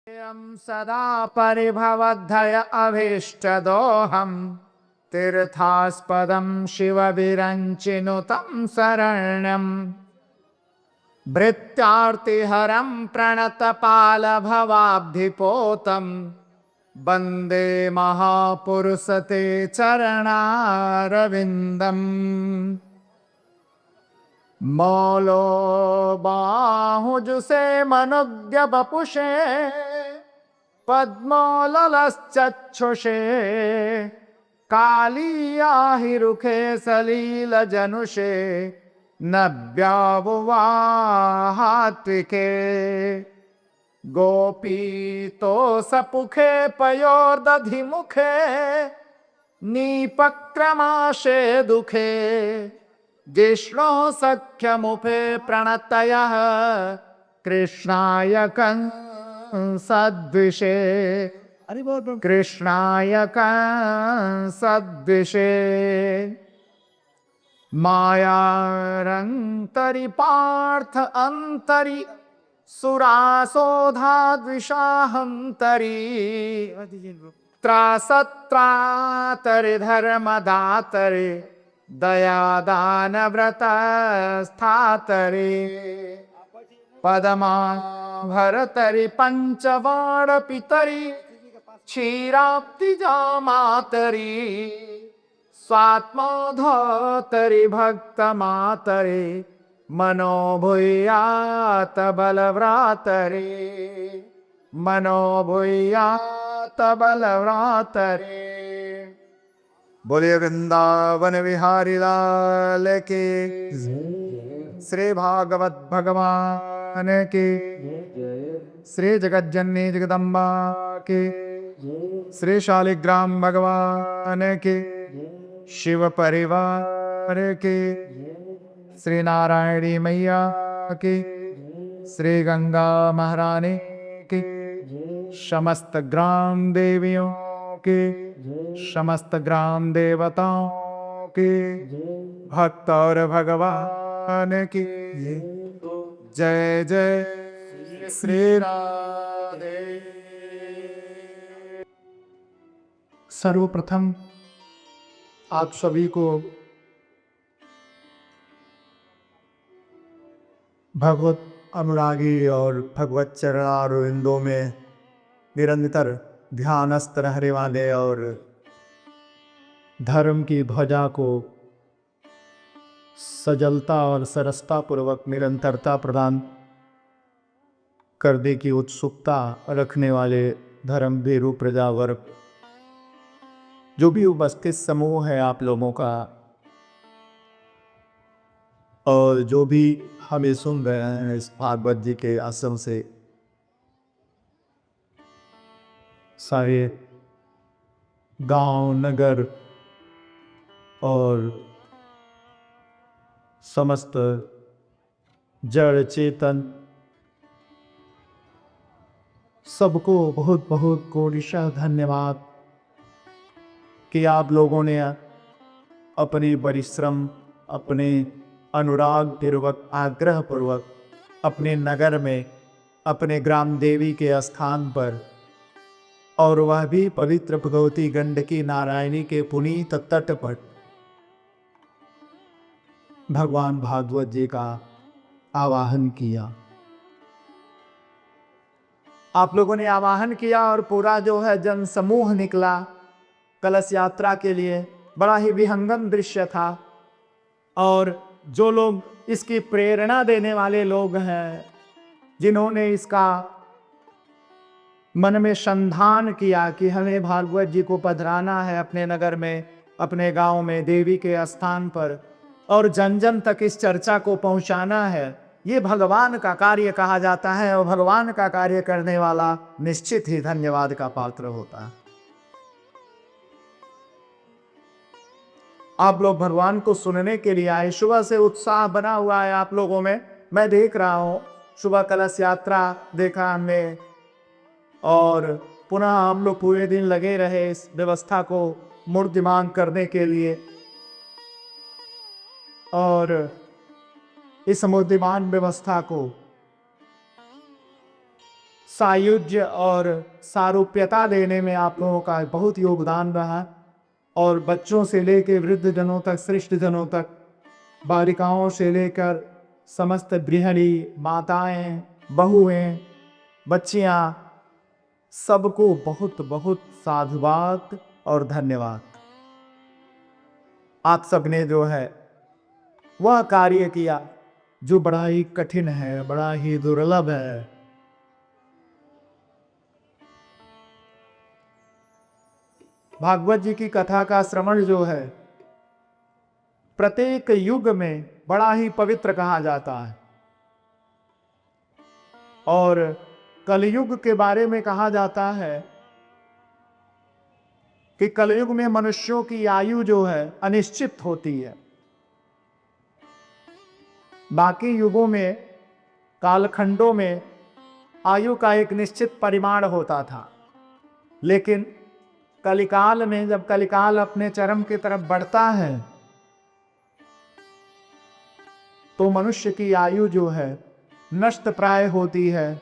सदा परिभवद्धय अभीष्टदोहं तीर्थास्पदं शिवविरञ्चिनुतं शरण्यं भृत्यार्तिहरं प्रणतपालभवाब्धिपोतं वन्दे महापुरुषते चरणारविन्दम्। मौलो बाहुजुषे मनुज्ञ बपुषे पद्मोललश्चक्षुषे कालियाहिरुखे सलीलजनुषे नव्यावुवाहात्विके गोपीतोषपुखे पयोर्दधिमुखे नीपक्रमाशे दुखे जिष्णो सख्यमुखे प्रणतयः कृष्णाय कंसद्विषे कृष्णाय कंसद्विषे मायारंतरि पार्थ अंतरि सुरासोधाद्विषाहंतरि त्रासत्रातरि धर्मदातरि दयादानव्रतस्थातरि पदमाभरतरि पंचवाणपितरि क्षीराब्धिजामातरि स्वात्मोधोतरि भक्तमातरि मनोभूयात बलव्रातरि मनोभूयात बलव्रातरि। बोलिए वृंदावन विहारी लाल की, श्री भागवत भगवान की, श्री जगज्जननी जगदम्बा की, श्री शालिग्राम भगवान की, शिव परिवार की, श्री नारायणी मैया की, श्री गंगा महारानी की, समस्त ग्राम देवियों की, समस्त ग्राम देवताओं की, भक्त और भगवान की जय जय श्री राधे। सर्वप्रथम आप सभी को भगवत अनुरागी और भगवत चरणारविंदों में निरंतर ध्यानस्थ रहने वाले और धर्म की ध्वजा को सजलता और सरसता पूर्वक निरंतरता प्रदान करने की उत्सुकता रखने वाले धर्म भीरू प्रजा वर्ग, जो भी उपस्थित समूह है आप लोगों का, और जो भी हमें सुन रहे हैं इस भागवत जी के आश्रम से, सारे गांव नगर और समस्त जड़ चेतन सबको बहुत बहुत कोटिशः धन्यवाद कि आप लोगों ने अपने परिश्रम, अपने अनुराग पूर्वक, आग्रह पूर्वक अपने नगर में, अपने ग्राम देवी के स्थान पर, और वह भी पवित्र भगवती गंडकी नारायणी के पुनीत तट पर भगवान भागवत जी का आवाहन किया। आप लोगों ने आवाहन किया और पूरा जो है जन समूह निकला कलश यात्रा के लिए। बड़ा ही विहंगम दृश्य था, और जो लोग इसकी प्रेरणा देने वाले लोग हैं, जिन्होंने इसका मन में संधान किया कि हमें भागवत जी को पधराना है अपने नगर में, अपने गांव में, देवी के स्थान पर, और जन जन तक इस चर्चा को पहुंचाना है, ये भगवान का कार्य कहा जाता है। और भगवान का कार्य करने वाला निश्चित ही धन्यवाद का पात्र होता है। आप लोग भगवान को सुनने के लिए आए, सुबह से उत्साह बना हुआ है आप लोगों में, मैं देख रहा हूं। सुबह कलश यात्रा देखा हमने, और पुनः हम लोग पूरे दिन लगे रहे इस व्यवस्था को मूर्तिमान करने के लिए, और इस मूर्तिमान व्यवस्था को सायुज्य और सारूप्यता देने में आप लोगों का बहुत योगदान रहा। और बच्चों से लेकर वृद्ध जनों तक, श्रेष्ठ जनों तक, बालिकाओं से लेकर समस्त गृहिणी, माताएं, बहुएं, बच्चियां, सबको बहुत बहुत साधुवाद और धन्यवाद। आप सबने जो है वह कार्य किया जो बड़ा ही कठिन है, बड़ा ही दुर्लभ है। भागवत जी की कथा का श्रवण जो है प्रत्येक युग में बड़ा ही पवित्र कहा जाता है। और कलयुग के बारे में कहा जाता है कि कलयुग में मनुष्यों की आयु जो है अनिश्चित होती है। बाकी युगों में, कालखंडों में आयु का एक निश्चित परिमाण होता था, लेकिन कलिकाल में, जब कलिकाल अपने चरम की तरफ बढ़ता है, तो मनुष्य की आयु जो है नष्ट प्राय होती है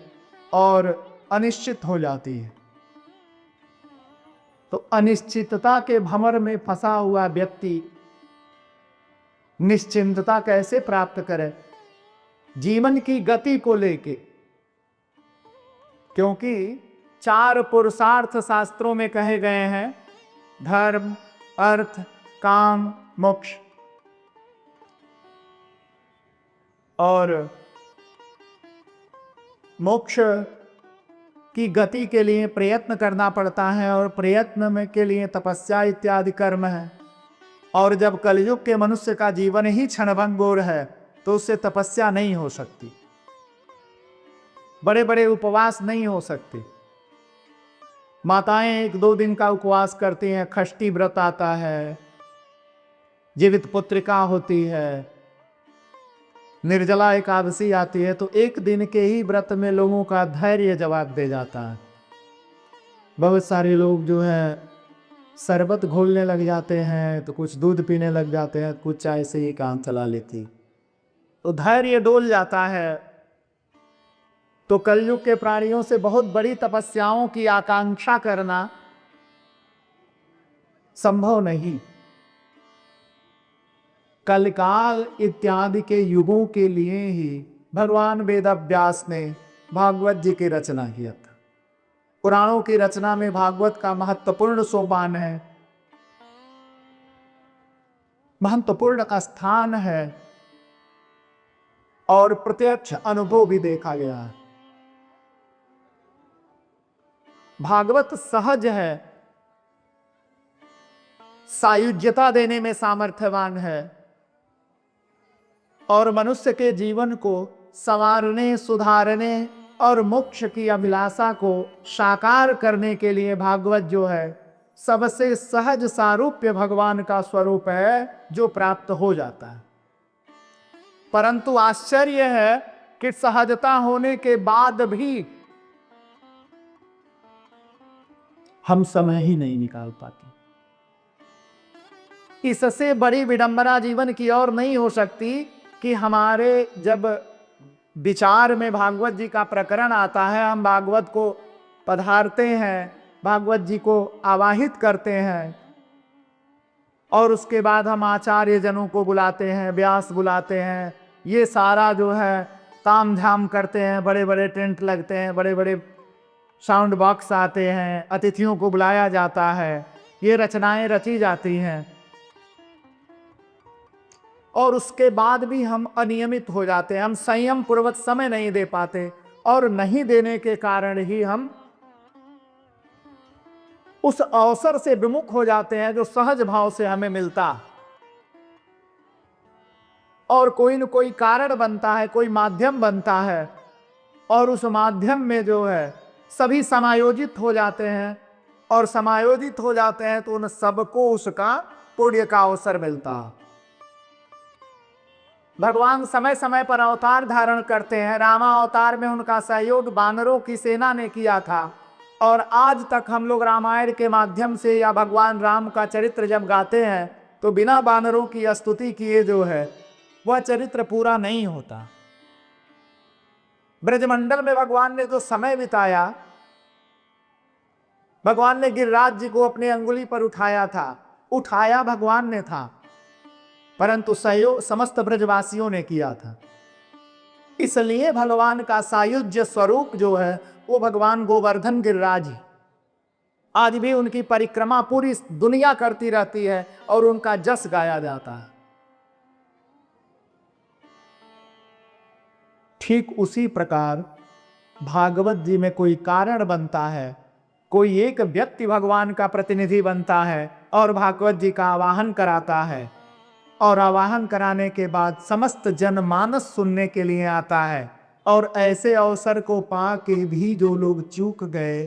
और अनिश्चित हो जाती है। तो अनिश्चितता के भंवर में फंसा हुआ व्यक्ति निश्चिंतता कैसे प्राप्त करे जीवन की गति को लेके? क्योंकि 4 पुरुषार्थ शास्त्रों में कहे गए हैं, धर्म, अर्थ, काम, मोक्ष। और मोक्ष की गति के लिए प्रयत्न करना पड़ता है, और प्रयत्न में के लिए तपस्या इत्यादि कर्म है। और जब कलयुग के मनुष्य का जीवन ही क्षणभंगुर है, तो उससे तपस्या नहीं हो सकती, बड़े बड़े उपवास नहीं हो सकते। माताएं 1-2 दिन का उपवास करती हैं, षष्ठी व्रत आता है, जीवित पुत्रिका होती है, निर्जला एकादशी आती है। तो एक दिन के ही व्रत में लोगों का धैर्य जवाब दे जाता है। बहुत सारे लोग जो है शरबत घोलने लग जाते हैं, तो कुछ दूध पीने लग जाते हैं, कुछ चाय से ही काम चला लेती, तो धैर्य डोल जाता है। तो कलयुग के प्राणियों से बहुत बड़ी तपस्याओं की आकांक्षा करना संभव नहीं। कलिकाल इत्यादि के युगों के लिए ही भगवान वेदव्यास ने भागवत जी की रचना किया था। पुराणों की रचना में भागवत का महत्वपूर्ण सोपान है, महत्वपूर्ण का स्थान है, और प्रत्यक्ष अनुभव भी देखा गया है। भागवत सहज है, सायुज्यता देने में सामर्थ्यवान है, और मनुष्य के जीवन को संवारने, सुधारने और मोक्ष की अभिलाषा को साकार करने के लिए भागवत जो है सबसे सहज सारूप्य भगवान का स्वरूप है, जो प्राप्त हो जाता है। परंतु आश्चर्य है कि सहजता होने के बाद भी हम समय ही नहीं निकाल पाते। इससे बड़ी विडंबना जीवन की और नहीं हो सकती कि हमारे जब विचार में भागवत जी का प्रकरण आता है, हम भागवत को पधारते हैं, भागवत जी को आवाहित करते हैं, और उसके बाद हम आचार्य जनों को बुलाते हैं, व्यास बुलाते हैं, ये सारा जो है ताम झाम करते हैं, बड़े बड़े टेंट लगते हैं, बड़े बड़े साउंड बॉक्स आते हैं, अतिथियों को बुलाया जाता है, ये रचनाएं रची जाती हैं, और उसके बाद भी हम अनियमित हो जाते हैं, हम संयम पूर्वक समय नहीं दे पाते, और नहीं देने के कारण ही हम उस अवसर से विमुख हो जाते हैं जो सहज भाव से हमें मिलता। और कोई न कोई कारण बनता है, कोई माध्यम बनता है, और उस माध्यम में जो है सभी समायोजित हो जाते हैं, और समायोजित हो जाते हैं तो उन सबको उसका पुण्य का अवसर मिलता। भगवान समय समय पर अवतार धारण करते हैं। रामा अवतार में उनका सहयोग वानरों की सेना ने किया था, और आज तक हम लोग रामायण के माध्यम से या भगवान राम का चरित्र जब गाते हैं तो बिना वानरों की स्तुति किए जो है वह चरित्र पूरा नहीं होता। ब्रजमंडल में भगवान ने जो समय बिताया, भगवान ने गिरिराज जी को अपने अंगुली पर उठाया था, उठाया भगवान ने था, परंतु सहयोग समस्त ब्रजवासियों ने किया था। इसलिए भगवान का सायुज्य स्वरूप जो है वो भगवान गोवर्धन गिरिराज ही। आज भी उनकी परिक्रमा पूरी दुनिया करती रहती है और उनका जस गाया जाता है। ठीक उसी प्रकार भागवत जी में कोई कारण बनता है, कोई एक व्यक्ति भगवान का प्रतिनिधि बनता है और भागवत जी का आवाहन कराता है, और आवाहन कराने के बाद समस्त जनमानस सुनने के लिए आता है, और ऐसे अवसर को पा के भी जो लोग चूक गए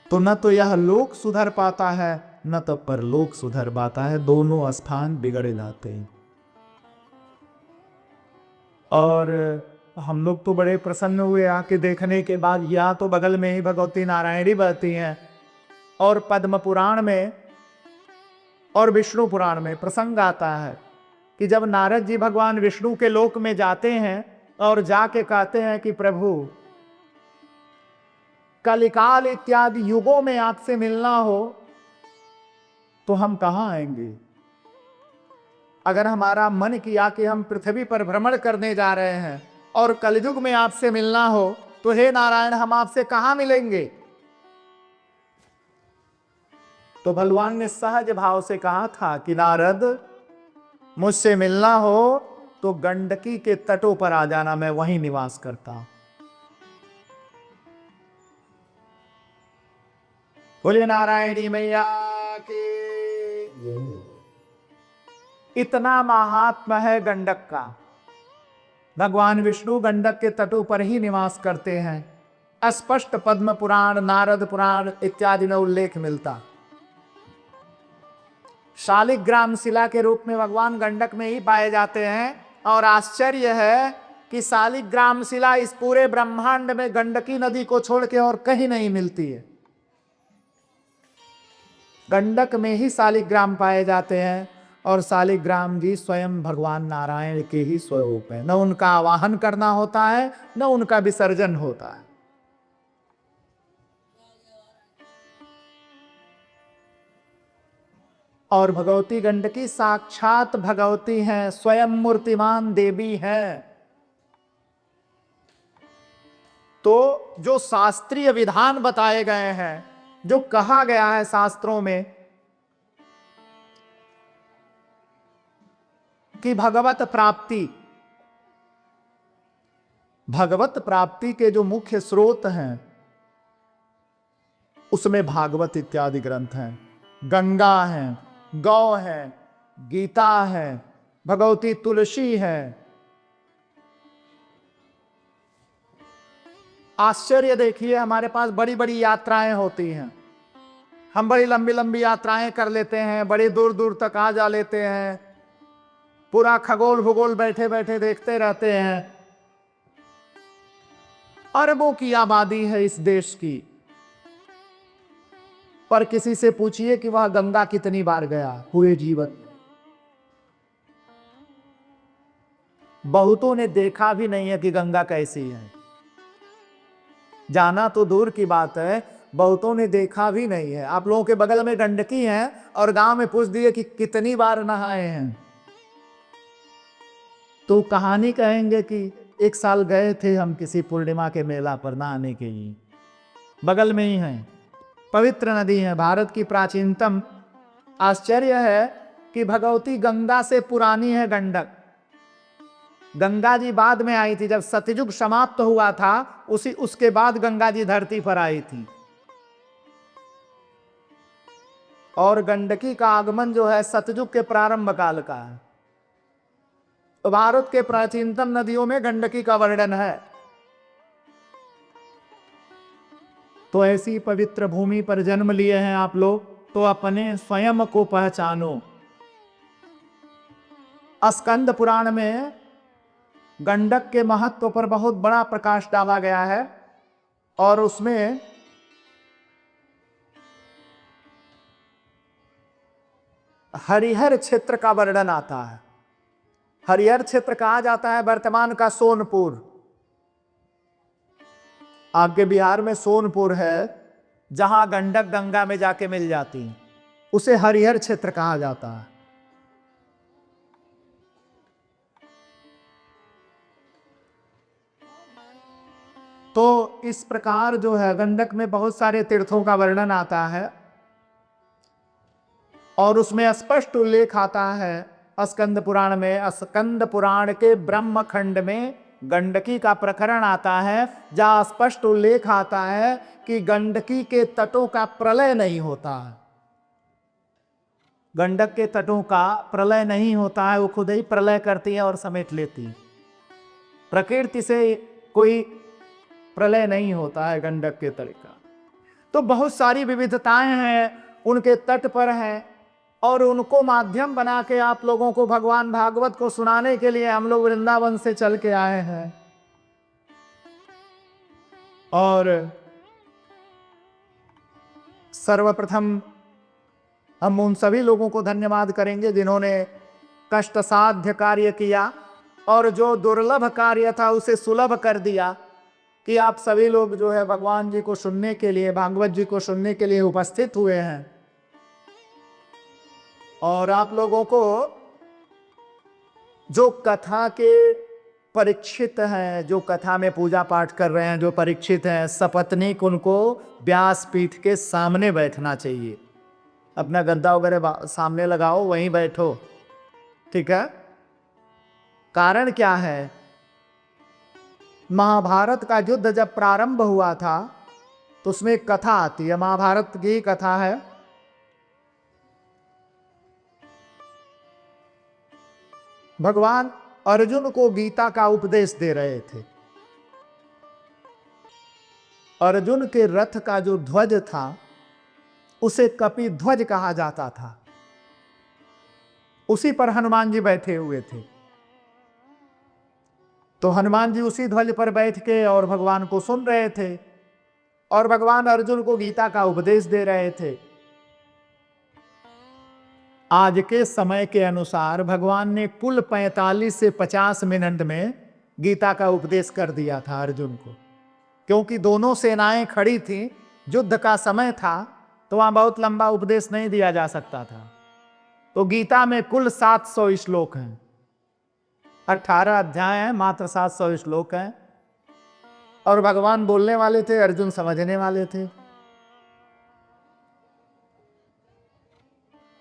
तो न तो यह लोक सुधर पाता है न तो परलोक सुधर पाता है, दोनों स्थान बिगड़ जाते हैं। और हम लोग तो बड़े प्रसन्न हुए आके देखने के बाद। या तो बगल में ही भगवती नारायणी बहती हैं, और पद्म पुराण में और विष्णु पुराण में प्रसंग आता है कि जब नारद जी भगवान विष्णु के लोक में जाते हैं और जाके कहते हैं कि प्रभु कलिकाल इत्यादि युगों में आपसे मिलना हो तो हम कहां आएंगे? अगर हमारा मन किया कि हम पृथ्वी पर भ्रमण करने जा रहे हैं और कलयुग में आपसे मिलना हो तो हे नारायण हम आपसे कहां मिलेंगे? तो भगवान ने सहज भाव से कहा था कि नारद मुझसे मिलना हो तो गंडकी के तटों पर आ जाना, मैं वहीं निवास करता हूं। बोले नारायणी मैया की। इतना महात्मा है गंडक का। भगवान विष्णु गंडक के तटों पर ही निवास करते हैं। स्पष्ट पद्म पुराण, नारद पुराण इत्यादि में उल्लेख मिलता। शालिग्राम शिला के रूप में भगवान गंडक में ही पाए जाते हैं, और आश्चर्य है कि शालिग्राम शिला इस पूरे ब्रह्मांड में गंडकी नदी को छोड़ के और कहीं नहीं मिलती है। गंडक में ही शालिग्राम पाए जाते हैं, और शालिग्राम जी स्वयं भगवान नारायण के ही स्वरूप है। न उनका आवाहन करना होता है न उनका विसर्जन होता है। और भगवती गंडकी साक्षात भगवती हैं, स्वयं मूर्तिमान देवी हैं। तो जो शास्त्रीय विधान बताए गए हैं, जो कहा गया है शास्त्रों में कि भगवत प्राप्ति के जो मुख्य स्रोत हैं उसमें भागवत इत्यादि ग्रंथ हैं, गंगा है, गौ है, गीता है, भगवती तुलसी है। आश्चर्य देखिए, हमारे पास बड़ी बड़ी यात्राएं होती हैं, हम बड़ी लंबी लंबी यात्राएं कर लेते हैं, बड़ी दूर दूर तक आ जा लेते हैं, पूरा खगोल भूगोल बैठे बैठे देखते रहते हैं। अरबों की आबादी है इस देश की, पर किसी से पूछिए कि वह गंगा कितनी बार गया पूरे जीवन। बहुतों ने देखा भी नहीं है कि गंगा कैसी है। जाना तो दूर की बात है, बहुतों ने देखा भी नहीं है। आप लोगों के बगल में गंडकी है और गांव में पूछ दिए कि कितनी बार नहाए हैं, तो कहानी कहेंगे कि एक साल गए थे हम किसी पूर्णिमा के मेला पर नहाने के लिए। बगल में ही है, पवित्र नदी है, भारत की प्राचीनतम। आश्चर्य है कि भगवती गंगा से पुरानी है गंडक। गंगा जी बाद में आई थी, जब सतयुग समाप्त हुआ था उसके बाद गंगा जी धरती पर आई थी। और गंडकी का आगमन जो है सतयुग के प्रारंभ काल का है। तो भारत के प्राचीनतम नदियों में गंडकी का वर्णन है। तो ऐसी पवित्र भूमि पर जन्म लिए हैं आप लोग, तो अपने स्वयं को पहचानो। स्कंद पुराण में गंडक के महत्व पर बहुत बड़ा प्रकाश डाला गया है, और उसमें हरिहर क्षेत्र का वर्णन आता है। हरिहर क्षेत्र कहा जाता है वर्तमान का सोनपुर। आपके बिहार में सोनपुर है, जहां गंडक गंगा में जाके मिल जाती है, उसे हरिहर क्षेत्र कहा जाता है। तो इस प्रकार जो है गंडक में बहुत सारे तीर्थों का वर्णन आता है और उसमें स्पष्ट उल्लेख आता है स्कंद पुराण में, स्कंद पुराण के ब्रह्म खंड में गंडकी का प्रकरण आता है, जहां स्पष्ट उल्लेख आता है कि गंडकी के तटों का प्रलय नहीं होता है। गंडक के तटों का प्रलय नहीं होता है, वो खुद ही प्रलय करती है और समेट लेती है। प्रकृति से कोई प्रलय नहीं होता है गंडक के तट का। तो बहुत सारी विविधताएं हैं उनके तट पर हैं और उनको माध्यम बना के आप लोगों को भगवान भागवत को सुनाने के लिए हम लोग वृंदावन से चल के आए हैं। और सर्वप्रथम हम उन सभी लोगों को धन्यवाद करेंगे जिन्होंने कष्ट साध्य कार्य किया और जो दुर्लभ कार्य था उसे सुलभ कर दिया कि आप सभी लोग जो है भगवान जी को सुनने के लिए, भागवत जी को सुनने के लिए उपस्थित हुए हैं। और आप लोगों को जो कथा के परीक्षित हैं, जो कथा में पूजा पाठ कर रहे हैं, जो परीक्षित हैं, सपत्नीक उनको व्यासपीठ के सामने बैठना चाहिए। अपना गद्दा वगैरह सामने लगाओ, वहीं बैठो, ठीक है। कारण क्या है, महाभारत का युद्ध जब प्रारंभ हुआ था तो उसमें एक कथा आती है, महाभारत की कथा है। भगवान अर्जुन को गीता का उपदेश दे रहे थे। अर्जुन के रथ का जो ध्वज था उसे कपि ध्वज कहा जाता था, उसी पर हनुमान जी बैठे हुए थे। तो हनुमान जी उसी ध्वज पर बैठ के और भगवान को सुन रहे थे और भगवान अर्जुन को गीता का उपदेश दे रहे थे। आज के समय के अनुसार भगवान ने कुल 45 से 50 मिनट में गीता का उपदेश कर दिया था अर्जुन को, क्योंकि दोनों सेनाएं खड़ी थी, युद्ध का समय था, तो वहां बहुत लंबा उपदेश नहीं दिया जा सकता था। तो गीता में कुल 700 श्लोक हैं, 18 अध्याय हैं, मात्र 700 श्लोक हैं। और भगवान बोलने वाले थे, अर्जुन समझने वाले थे।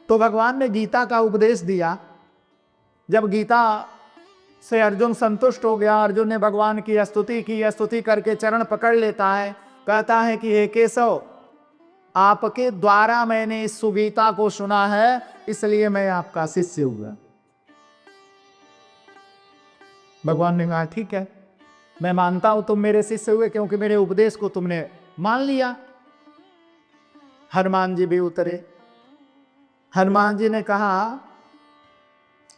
तो भगवान ने गीता का उपदेश दिया। जब गीता से अर्जुन संतुष्ट हो गया, अर्जुन ने भगवान की स्तुति की, स्तुति करके चरण पकड़ लेता है, कहता है कि हे केशव, आपके द्वारा मैंने इस सुगीता को सुना है, इसलिए मैं आपका शिष्य हुआ। भगवान ने कहा ठीक है, मैं मानता हूं तुम मेरे शिष्य हुए, क्योंकि मेरे उपदेश को तुमने मान लिया। हनुमान जी भी उतरे। हनुमान जी ने कहा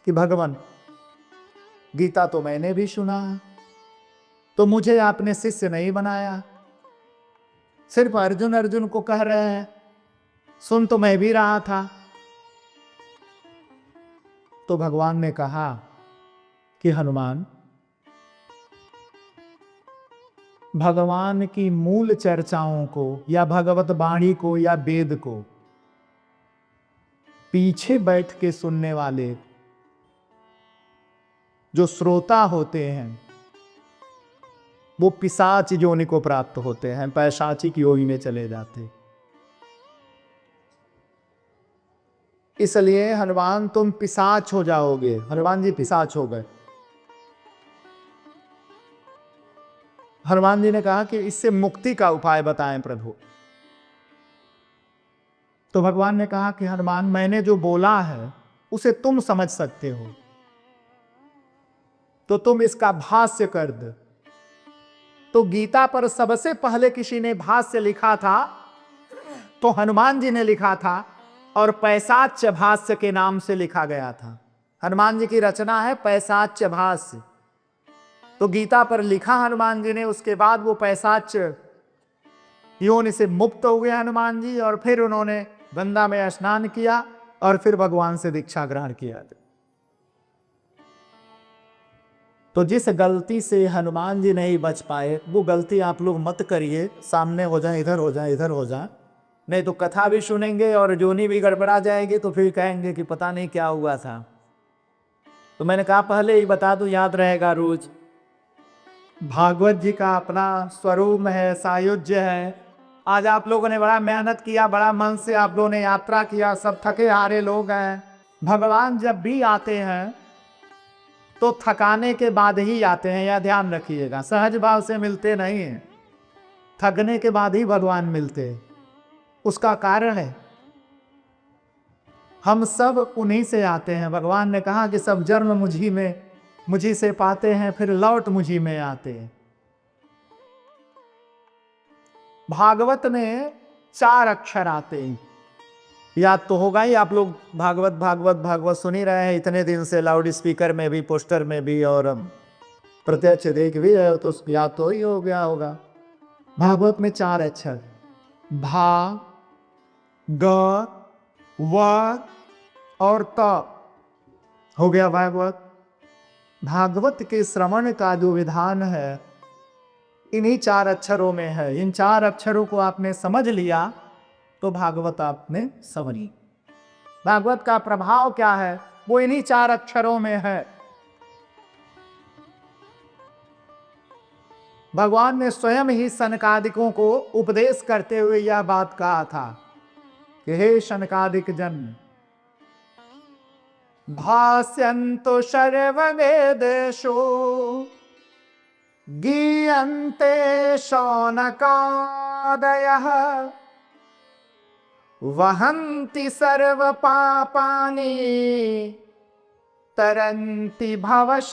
कि भगवान, गीता तो मैंने भी सुना, तो मुझे आपने शिष्य नहीं बनाया, सिर्फ अर्जुन अर्जुन को कह रहे हैं, सुन तो मैं भी रहा था। तो भगवान ने कहा कि हनुमान, भगवान की मूल चर्चाओं को या भगवत वाणी को या वेद को पीछे बैठ के सुनने वाले जो श्रोता होते हैं वो पिशाच योनि को प्राप्त होते हैं, पैशाचिक योनि में चले जाते। इसलिए हनुमान तुम पिशाच हो जाओगे। हनुमान जी पिशाच हो गए। हनुमान जी ने कहा कि इससे मुक्ति का उपाय बताएं प्रभु। तो भगवान ने कहा कि हनुमान, मैंने जो बोला है उसे तुम समझ सकते हो, तो तुम इसका भाष्य कर दो। तो गीता पर सबसे पहले किसी ने भाष्य लिखा था तो हनुमान जी ने लिखा था, और पैशाच्य भाष्य के नाम से लिखा गया था। हनुमान जी की रचना है पैशाच्य भाष्य। तो गीता पर लिखा हनुमान जी ने, उसके बाद वो पैशाच्य योनि से मुक्त हो गए हनुमान जी, और फिर उन्होंने गंगा में स्नान किया और फिर भगवान से दीक्षा ग्रहण किया। तो जिस गलती से हनुमान जी नहीं बच पाए वो गलती आप लोग मत करिए, सामने हो जाए, इधर हो जाए, इधर हो जाए, नहीं तो कथा भी सुनेंगे और जोनी भी गड़बड़ा जाएगी तो फिर कहेंगे कि पता नहीं क्या हुआ था। तो मैंने कहा पहले ही बता दूं, याद रहेगा रोज। भागवत जी का अपना स्वरूप है, सायुज्य है। आज आप लोगों ने बड़ा मेहनत किया, बड़ा मन से आप लोगों ने यात्रा किया, सब थके हारे लोग हैं। भगवान जब भी आते हैं तो थकाने के बाद ही आते हैं, यह ध्यान रखिएगा। सहज भाव से मिलते नहीं हैं, थकने के बाद ही भगवान मिलते हैं। उसका कारण है हम सब उन्हीं से आते हैं। भगवान ने कहा कि सब जन्म मुझी से पाते हैं, फिर लौट मुझी में आते हैं। भागवत में 4 अक्षर आते हैं, याद तो होगा ही। आप लोग भागवत भागवत भागवत सुन ही रहे हैं इतने दिन से, लाउड स्पीकर में भी, पोस्टर में भी, और प्रत्यक्ष देख भी रहे हो तो याद तो ही हो गया होगा। भागवत में 4 अक्षर, भा, ग, व और त हो गया भागवत। भागवत के श्रवण का जो विधान है इन्हीं 4 अक्षरों में है। इन 4 अक्षरों को आपने समझ लिया तो भागवत आपने समझ ली। भागवत का प्रभाव क्या है वो इन्हीं 4 अक्षरों में है। भगवान ने स्वयं ही सनकादिकों को उपदेश करते हुए यह बात कहा था कि हे शनकादिक जन, भास्यन्तु सर्ववेदेषु गीयन्ते शौनकादयः वहन्ति सर्वपापानि तरन्ति भवसागरा।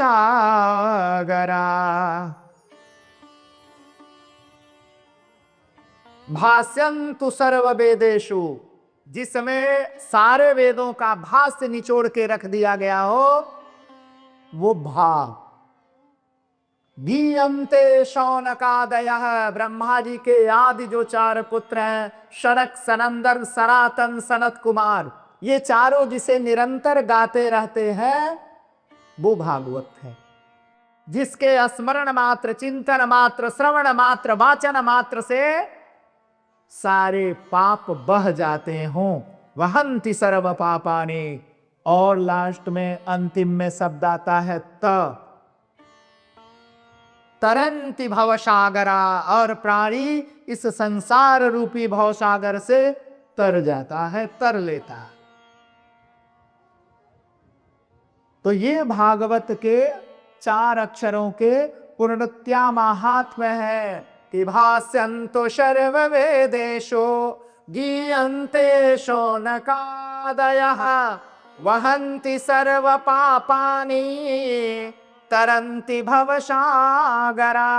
भास्यन्तु सर्ववेदेषु, जिसमें सारे वेदों का भाष्य निचोड़ के रख दिया गया हो वो भा। गीयन्ते शौनकादयः, ब्रह्मा जी के आदि जो 4 पुत्र हैं, शनक, सनंदन, सनातन, सनत कुमार, ये चारों जिसे निरंतर गाते रहते हैं वो भागवत है। जिसके स्मरण मात्र, चिंतन मात्र, श्रवण मात्र, वाचन मात्र से सारे पाप बह जाते हों। वहन्ति सर्व पापानि, और लास्ट में अंतिम में शब्द आता है तरन्ति भवसागरा, और प्राणी इस संसार रूपी भवसागर से तर जाता है, तर लेता है। तो ये भागवत के 4 अक्षरों के पूर्णतया महात्म्य है कि भास्यन्तु सर्ववेदेषु गीयन्ते शौनकादयः वहन्ति सर्वपापानि तरन्ति भवसागरा।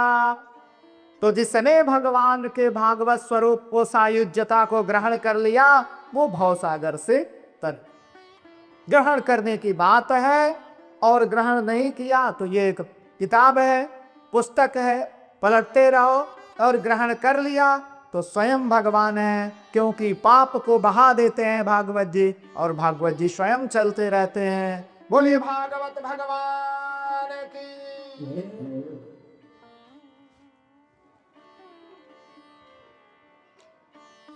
तो जिसने भगवान के भागवत स्वरूप को, सायुज्यता को ग्रहण कर लिया वो भवसागर से तर। ग्रहण करने की बात है, और ग्रहण नहीं किया तो ये एक किताब है, पुस्तक है, पलटते रहो। और ग्रहण कर लिया तो स्वयं भगवान है, क्योंकि पाप को बहा देते हैं भागवत जी, और भागवत जी स्वयं चलते रहते हैं। बोलिए भागवत भगवान की।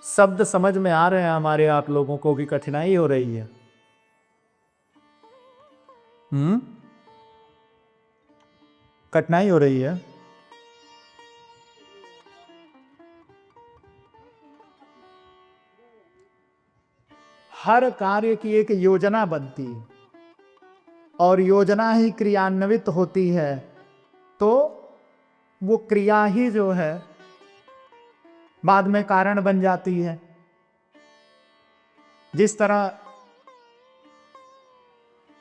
शब्द समझ में आ रहे हैं हमारे, आप लोगों को भी कठिनाई हो रही है? कठिनाई हो रही है? हर कार्य की एक योजना बनती है और योजना ही क्रियान्वित होती है, तो वो क्रिया ही जो है बाद में कारण बन जाती है। जिस तरह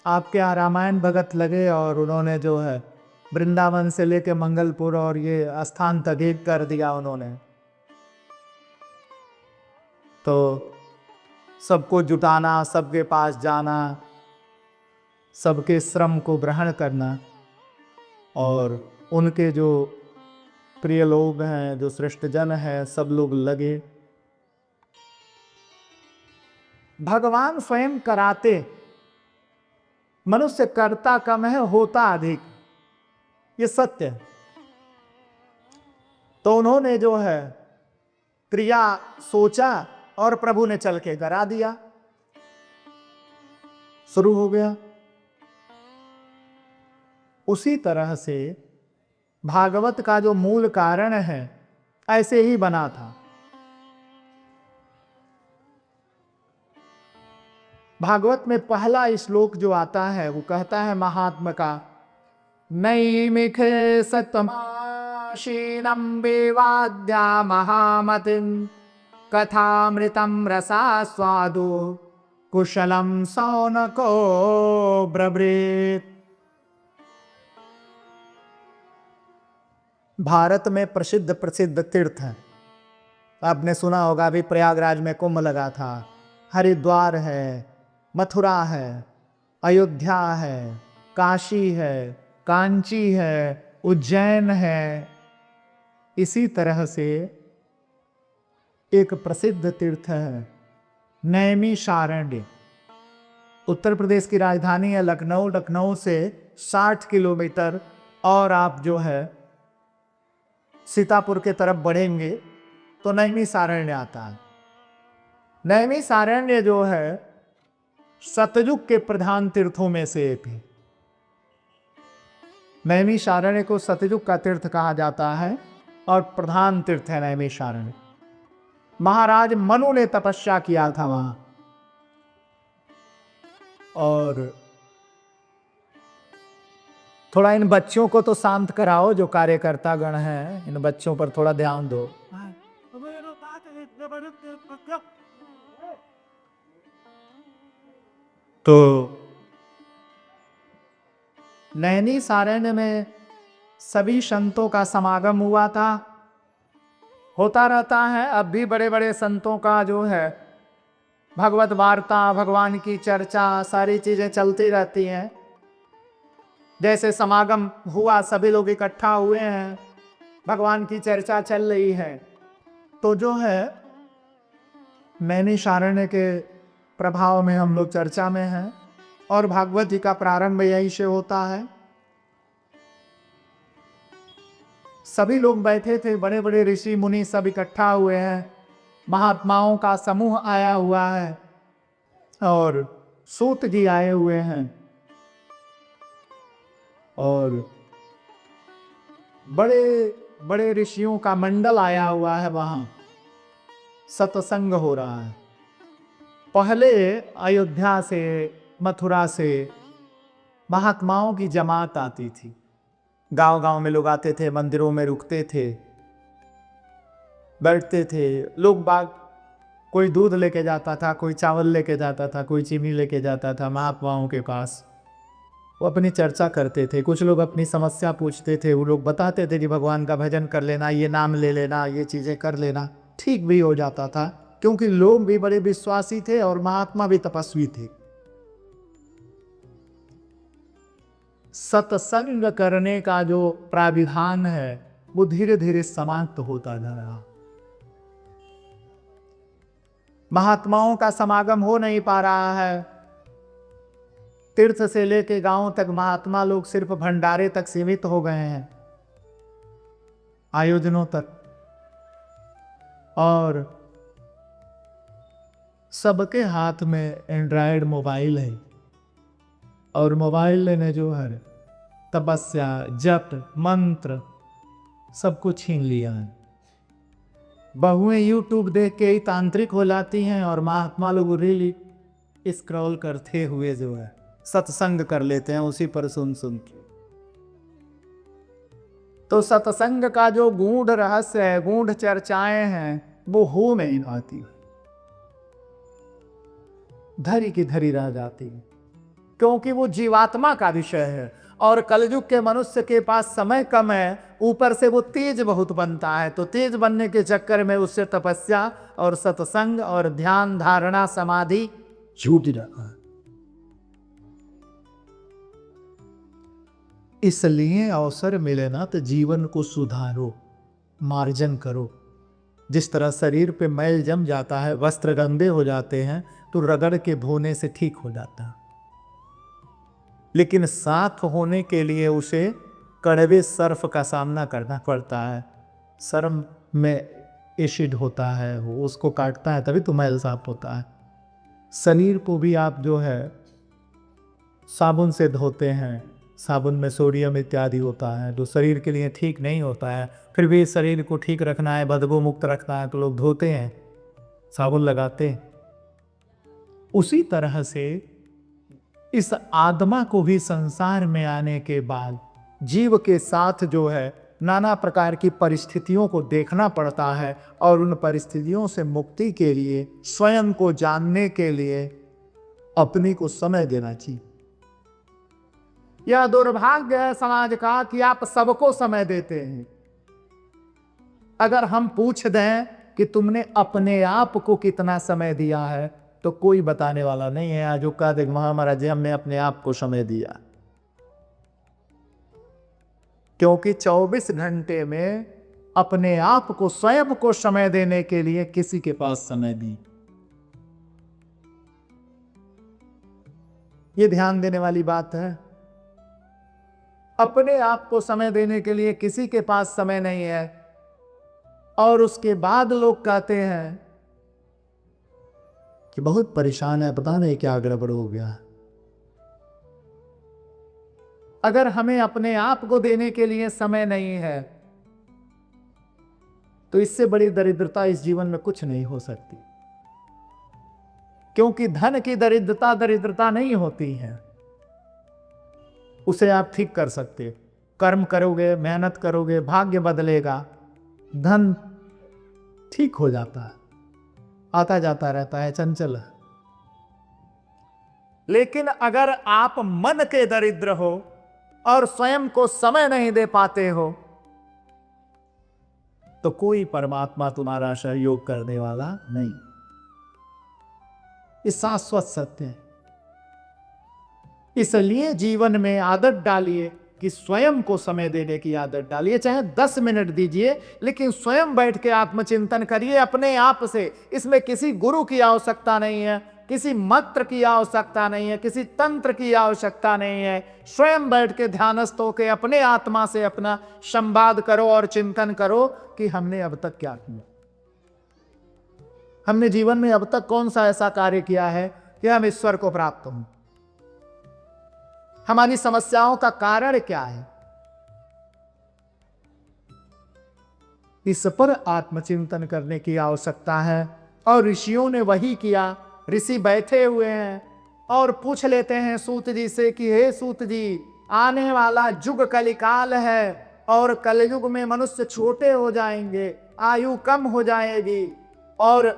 आपके यहाँ रामायण भगत लगे और उन्होंने जो है वृंदावन से लेके मंगलपुर और ये स्थान तक एक कर दिया उन्होंने, तो सबको जुटाना, सबके पास जाना, सबके श्रम को ग्रहण करना, और उनके जो प्रिय लोग हैं, जो श्रेष्ठ जन हैं, सब लोग लगे। भगवान स्वयं कराते, मनुष्य करता कम है, होता अधिक। ये सत्य है। तो उन्होंने जो है क्रिया सोचा और प्रभु ने चल के करा दिया, शुरू हो गया। उसी तरह से भागवत का जो मूल कारण है ऐसे ही बना था। भागवत में पहला श्लोक जो आता है वो कहता है महात्मा का, नैमिख सतमाशीनं विवाद्या महामतिं कथामृतं रसास्वादो कुशलं सौनको ब्रवीत। भारत में प्रसिद्ध प्रसिद्ध तीर्थ हैं। आपने सुना होगा, अभी प्रयागराज में कुंभ लगा था, हरिद्वार है, मथुरा है, अयोध्या है, काशी है, कांची है, उज्जैन है। इसी तरह से एक प्रसिद्ध तीर्थ है नैमिषारण्य। उत्तर प्रदेश की राजधानी है लखनऊ। लखनऊ से 60 किलोमीटर और आप जो है सीतापुर के तरफ बढ़ेंगे तो नैमिषारण्य आता है। नैमिषारण्य जो है सतयुग के प्रधान तीर्थों में से एक है। नैमिषारण्य को सतयुग का तीर्थ कहा जाता है और प्रधान तीर्थ है नैमिषारण्य। महाराज मनु ने तपस्या किया था वहां। और थोड़ा इन बच्चों को तो शांत कराओ, जो कार्यकर्ता गण हैं, इन बच्चों पर थोड़ा ध्यान दो। तो नैमिषारण्य में सभी संतों का समागम हुआ था, होता रहता है। अब भी बड़े बड़े संतों का जो है भगवत वार्ता, भगवान की चर्चा, सारी चीजें चलती रहती हैं। जैसे समागम हुआ, सभी लोग इकट्ठा हुए हैं, भगवान की चर्चा चल रही है, तो जो है नैमिषारण्य के प्रभाव में हम लोग चर्चा में हैं और भागवत जी का प्रारंभ यहीं से होता है। सभी लोग बैठे थे, बड़े बड़े ऋषि मुनि सब इकट्ठा हुए हैं, महात्माओं का समूह आया हुआ है और सूत जी आए हुए हैं और बड़े बड़े ऋषियों का मंडल आया हुआ है। वहां सत्संग हो रहा है। पहले अयोध्या से, मथुरा से महात्माओं की जमात आती थी। गांव गांव में लोग आते थे, मंदिरों में रुकते थे, बैठते थे। लोग बाग, कोई दूध लेके जाता था, कोई चावल लेके जाता था, कोई चीनी लेके जाता था महात्माओं के पास। वो अपनी चर्चा करते थे। कुछ लोग अपनी समस्या पूछते थे, वो लोग बताते थे कि भगवान का भजन कर लेना, ये नाम ले लेना, ये चीज़ें कर लेना, ठीक भी हो जाता था। क्योंकि लोग भी बड़े विश्वासी थे और महात्मा भी तपस्वी थे। सत्संग करने का जो प्राविधान है वो धीरे धीरे समाप्त होता जा रहा। महात्माओं का समागम हो नहीं पा रहा है। तीर्थ से लेके गांव तक महात्मा लोग सिर्फ भंडारे तक सीमित हो गए हैं, आयोजनों तक। और सबके हाथ में एंड्रॉयड मोबाइल है और मोबाइल ने जो है तपस्या, जप, मंत्र सब कुछ छीन लिया है। बहुएं यूट्यूब देख के ही तांत्रिक हो जाती हैं और महात्मा लोग रील स्क्रॉल करते हुए जो है सत्संग कर लेते हैं उसी पर सुन सुन के। तो सत्संग का जो गूढ़ रहस्य है, गूढ़ चर्चाएं हैं, वो हो नहीं पाती, धरी की धरी रह जाती, क्योंकि वो जीवात्मा का विषय है और कलयुग के मनुष्य के पास समय कम है, ऊपर से वो तेज बहुत बनता है। तो तेज बनने के चक्कर में उससे तपस्या और सत्संग और ध्यान, धारणा, समाधि छूट जाता है। इसलिए अवसर मिले ना तो जीवन को सुधारो, मार्जन करो। जिस तरह शरीर पे मैल जम जाता है, वस्त्र गंदे हो जाते हैं, तो रगड़ के धोने से ठीक हो जाता है। लेकिन साफ होने के लिए उसे कड़वे सर्फ का सामना करना पड़ता है। सर्फ में एसिड होता है, वो उसको काटता है तभी तो मैल साफ होता है। शरीर को भी आप जो है साबुन से धोते हैं, साबुन में सोडियम इत्यादि होता है तो शरीर के लिए ठीक नहीं होता है। फिर भी शरीर को ठीक रखना है, बदबू मुक्त रखना है तो लोग धोते हैं, साबुन लगाते हैं। उसी तरह से इस आत्मा को भी संसार में आने के बाद जीव के साथ जो है नाना प्रकार की परिस्थितियों को देखना पड़ता है और उन परिस्थितियों से मुक्ति के लिए, स्वयं को जानने के लिए अपने को समय देना चाहिए। यह दुर्भाग्य है समाज का कि आप सबको समय देते हैं। अगर हम पूछ दें कि तुमने अपने आप को कितना समय दिया है तो कोई बताने वाला नहीं है। आज का देख महाराज हमने अपने आप को समय दिया, क्योंकि 24 घंटे में अपने आप को, स्वयं को समय देने के लिए किसी के पास समय नहीं। ये ध्यान देने वाली बात है। अपने आप को समय देने के लिए किसी के पास समय नहीं है और उसके बाद लोग कहते हैं कि बहुत परेशान है, पता नहीं क्या गड़बड़ हो गया। अगर हमें अपने आप को देने के लिए समय नहीं है तो इससे बड़ी दरिद्रता इस जीवन में कुछ नहीं हो सकती, क्योंकि धन की दरिद्रता दरिद्रता नहीं होती है। उसे आप ठीक कर सकते, कर्म करोगे, मेहनत करोगे, भाग्य बदलेगा, धन ठीक हो जाता है, आता जाता रहता है, चंचल है। लेकिन अगर आप मन के दरिद्र हो और स्वयं को समय नहीं दे पाते हो तो कोई परमात्मा तुम्हारा सहयोग करने वाला नहीं। ये शाश्वत सत्य है। इसलिए जीवन में आदत डालिए कि स्वयं को समय देने की आदत डालिए। चाहे 10 मिनट दीजिए, लेकिन स्वयं बैठ के आत्मचिंतन करिए अपने आप से। इसमें किसी गुरु की आवश्यकता नहीं है, किसी मंत्र की आवश्यकता नहीं है, किसी तंत्र की आवश्यकता नहीं है। स्वयं बैठ के ध्यानस्थ होकर अपने आत्मा से अपना संवाद करो और चिंतन करो कि हमने अब तक क्या किया, हमने जीवन में अब तक कौन सा ऐसा कार्य किया है कि हम ईश्वर को प्राप्त हों। हमारी समस्याओं का कारण क्या है, इस पर आत्मचिंतन करने की आवश्यकता है। और ऋषियों ने वही किया। ऋषि बैठे हुए हैं और पूछ लेते हैं सूत जी से कि हे सूत जी, आने वाला युग कलिकाल है और कलयुग में मनुष्य छोटे हो जाएंगे, आयु कम हो जाएगी और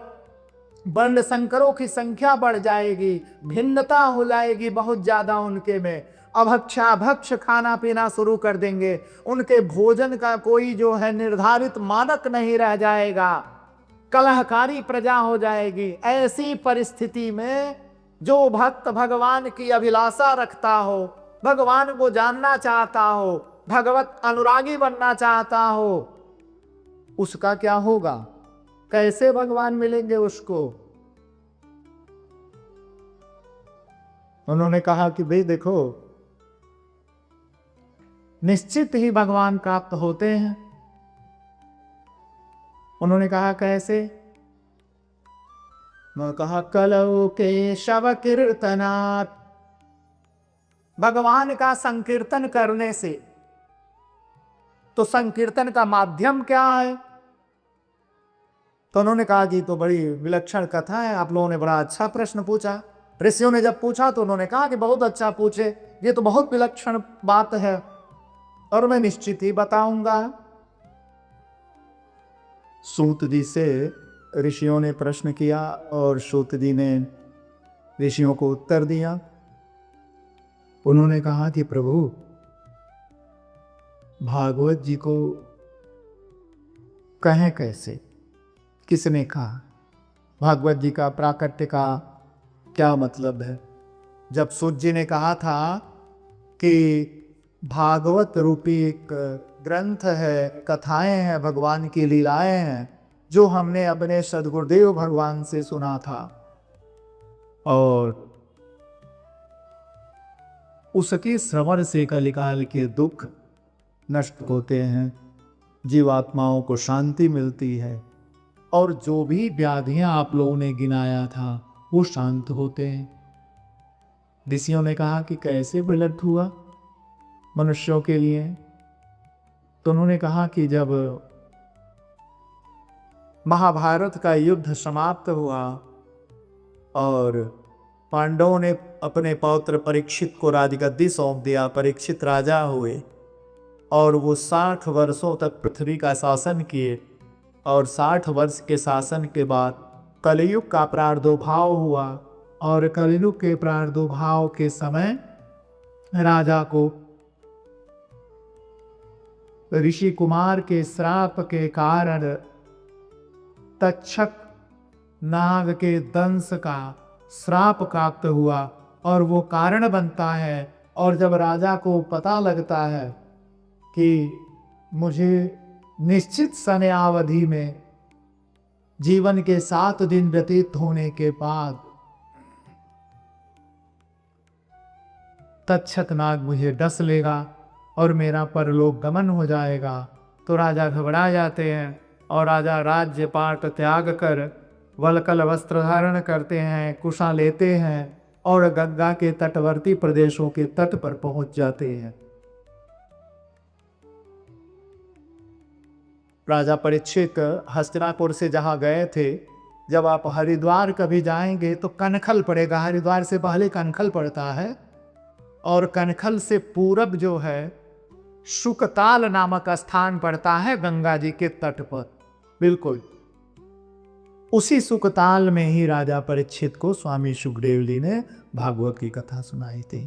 वर्ण संकरों की संख्या बढ़ जाएगी, भिन्नता हो जाएगी बहुत ज्यादा उनके में, अभक्षाभक्ष खाना पीना शुरू कर देंगे, उनके भोजन का कोई जो है निर्धारित मानक नहीं रह जाएगा, कलहकारी प्रजा हो जाएगी। ऐसी परिस्थिति में जो भक्त भगवान की अभिलाषा रखता हो, भगवान को जानना चाहता हो, भगवत अनुरागी बनना चाहता हो, उसका क्या होगा, कैसे भगवान मिलेंगे उसको। उन्होंने कहा कि भाई देखो, निश्चित ही भगवान प्राप्त होते हैं। उन्होंने कहा कैसे। उन्होंने कहा कलौ केशव कीर्तनात्, भगवान का संकीर्तन करने से। तो संकीर्तन का माध्यम क्या है। तो उन्होंने कहा कि तो बड़ी विलक्षण कथा है, आप लोगों ने बड़ा अच्छा प्रश्न पूछा। ऋषियों ने जब पूछा तो उन्होंने कहा कि बहुत अच्छा पूछे, ये तो बहुत विलक्षण बात है और मैं निश्चित ही बताऊंगा। सूत जी से ऋषियों ने प्रश्न किया और सूत जी ने ऋषियों को उत्तर दिया। उन्होंने कहा कि प्रभु, भागवत जी को कहें कैसे, किसने कहा, भागवत जी का प्राकट्य का क्या मतलब है। जब सूत जी ने कहा था कि भागवत रूपी एक ग्रंथ है, कथाएं हैं, भगवान की लीलाएं हैं, जो हमने अपने सदगुरुदेव भगवान से सुना था और उसके श्रवण से कलिकाल के दुख नष्ट होते हैं, जीवात्माओं को शांति मिलती है और जो भी व्याधियां आप लोगों ने गिनाया था वो शांत होते हैं। ऋषियों ने कहा कि कैसे पलट हुआ मनुष्यों के लिए? तो उन्होंने कहा कि जब महाभारत का युद्ध समाप्त हुआ और पांडवों ने अपने पौत्र परीक्षित को राजगद्दी सौंप दिया, परीक्षित राजा हुए और वो 60 वर्षों तक पृथ्वी का शासन किए और 60 वर्ष के शासन के बाद कलयुग का प्रादुर्भाव हुआ और कलयुग के प्रादुर्भाव के समय राजा को ऋषि कुमार के श्राप के कारण तक्षक नाग के दंश का श्राप प्राप्त हुआ और वो कारण बनता है। और जब राजा को पता लगता है कि मुझे निश्चित समयावधि में जीवन के 7 दिन व्यतीत होने के बाद तक्षक नाग मुझे डस लेगा और मेरा परलोक गमन हो जाएगा, तो राजा घबरा जाते हैं और राजा राज्य पाट त्याग कर वलकल वस्त्र धारण करते हैं, कुशा लेते हैं और गंगा के तटवर्ती प्रदेशों के तट पर पहुंच जाते हैं। राजा परीक्षित हस्तिनापुर से जहां गए थे, जब आप हरिद्वार कभी जाएंगे तो कनखल पड़ेगा, हरिद्वार से पहले कनखल पड़ता है और कनखल से पूरब जो है शुकताल नामक स्थान पड़ता है गंगा जी के तट पर। बिल्कुल उसी सुकताल में ही राजा परीक्षित को स्वामी सुखदेव जी ने भागवत की कथा सुनाई थी।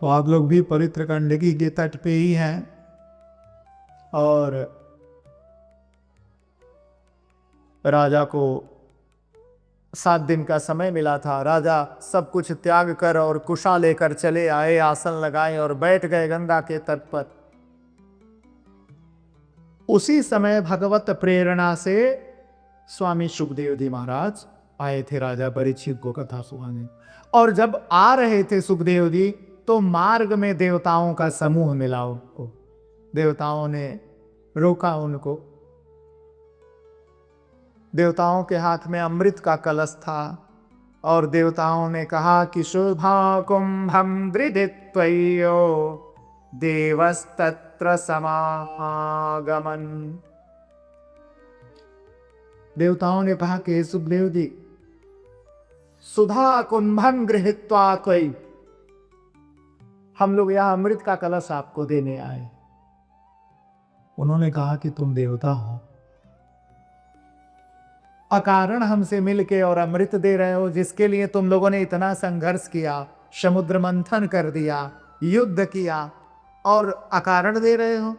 तो आप लोग भी पवित्र गंडकी के तट पे ही हैं और राजा को 7 दिन का समय मिला था। राजा सब कुछ त्याग कर और कुशा लेकर चले आए, आसन लगाए और बैठ गए गंगा के तट पर। उसी समय भगवत प्रेरणा से स्वामी सुखदेव जी महाराज आए थे राजा परीक्षित को कथा सुनाने। और जब आ रहे थे सुखदेव जी तो मार्ग में देवताओं का समूह मिला उनको। देवताओं ने रोका उनको। देवताओं के हाथ में अमृत का कलश था और देवताओं ने कहा कि शोभा कुंभम दृढ़ित्वयो देवस्तत्र समागमन। देवताओं ने कहा कि सुखदेव जी, सुधा कुंभम गृहीत्वा कोई, हम लोग यह अमृत का कलश आपको देने आए। उन्होंने कहा कि तुम देवता हो, अकारण हमसे मिलके और अमृत दे रहे हो, जिसके लिए तुम लोगों ने इतना संघर्ष किया, समुद्र मंथन कर दिया, युद्ध किया और अकारण दे रहे हो,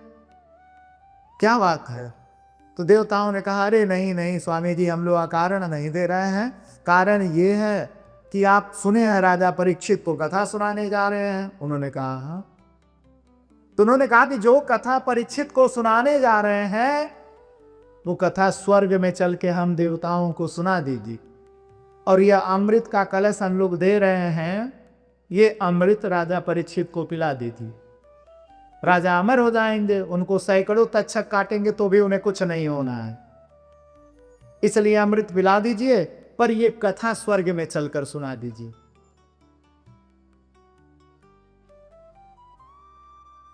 क्या बात है? तो देवताओं ने कहा अरे नहीं नहीं स्वामी जी, हम लोग अकारण नहीं दे रहे हैं, कारण ये है कि आप सुने हैं राजा परीक्षित को कथा सुनाने जा रहे हैं। उन्होंने कहा हाँ। तो उन्होंने कहा कि जो कथा परीक्षित को सुनाने जा रहे हैं वो कथा स्वर्ग में चल के हम देवताओं को सुना दीजिए, और यह अमृत का कलश हम लोग दे रहे हैं, ये अमृत राजा परीक्षित को पिला दीजिए। राजा अमर हो जाएंगे, उनको सैकड़ों तक्षक काटेंगे तो भी उन्हें कुछ नहीं होना है, इसलिए अमृत पिला दीजिए, पर यह कथा स्वर्ग में चलकर सुना दीजिए।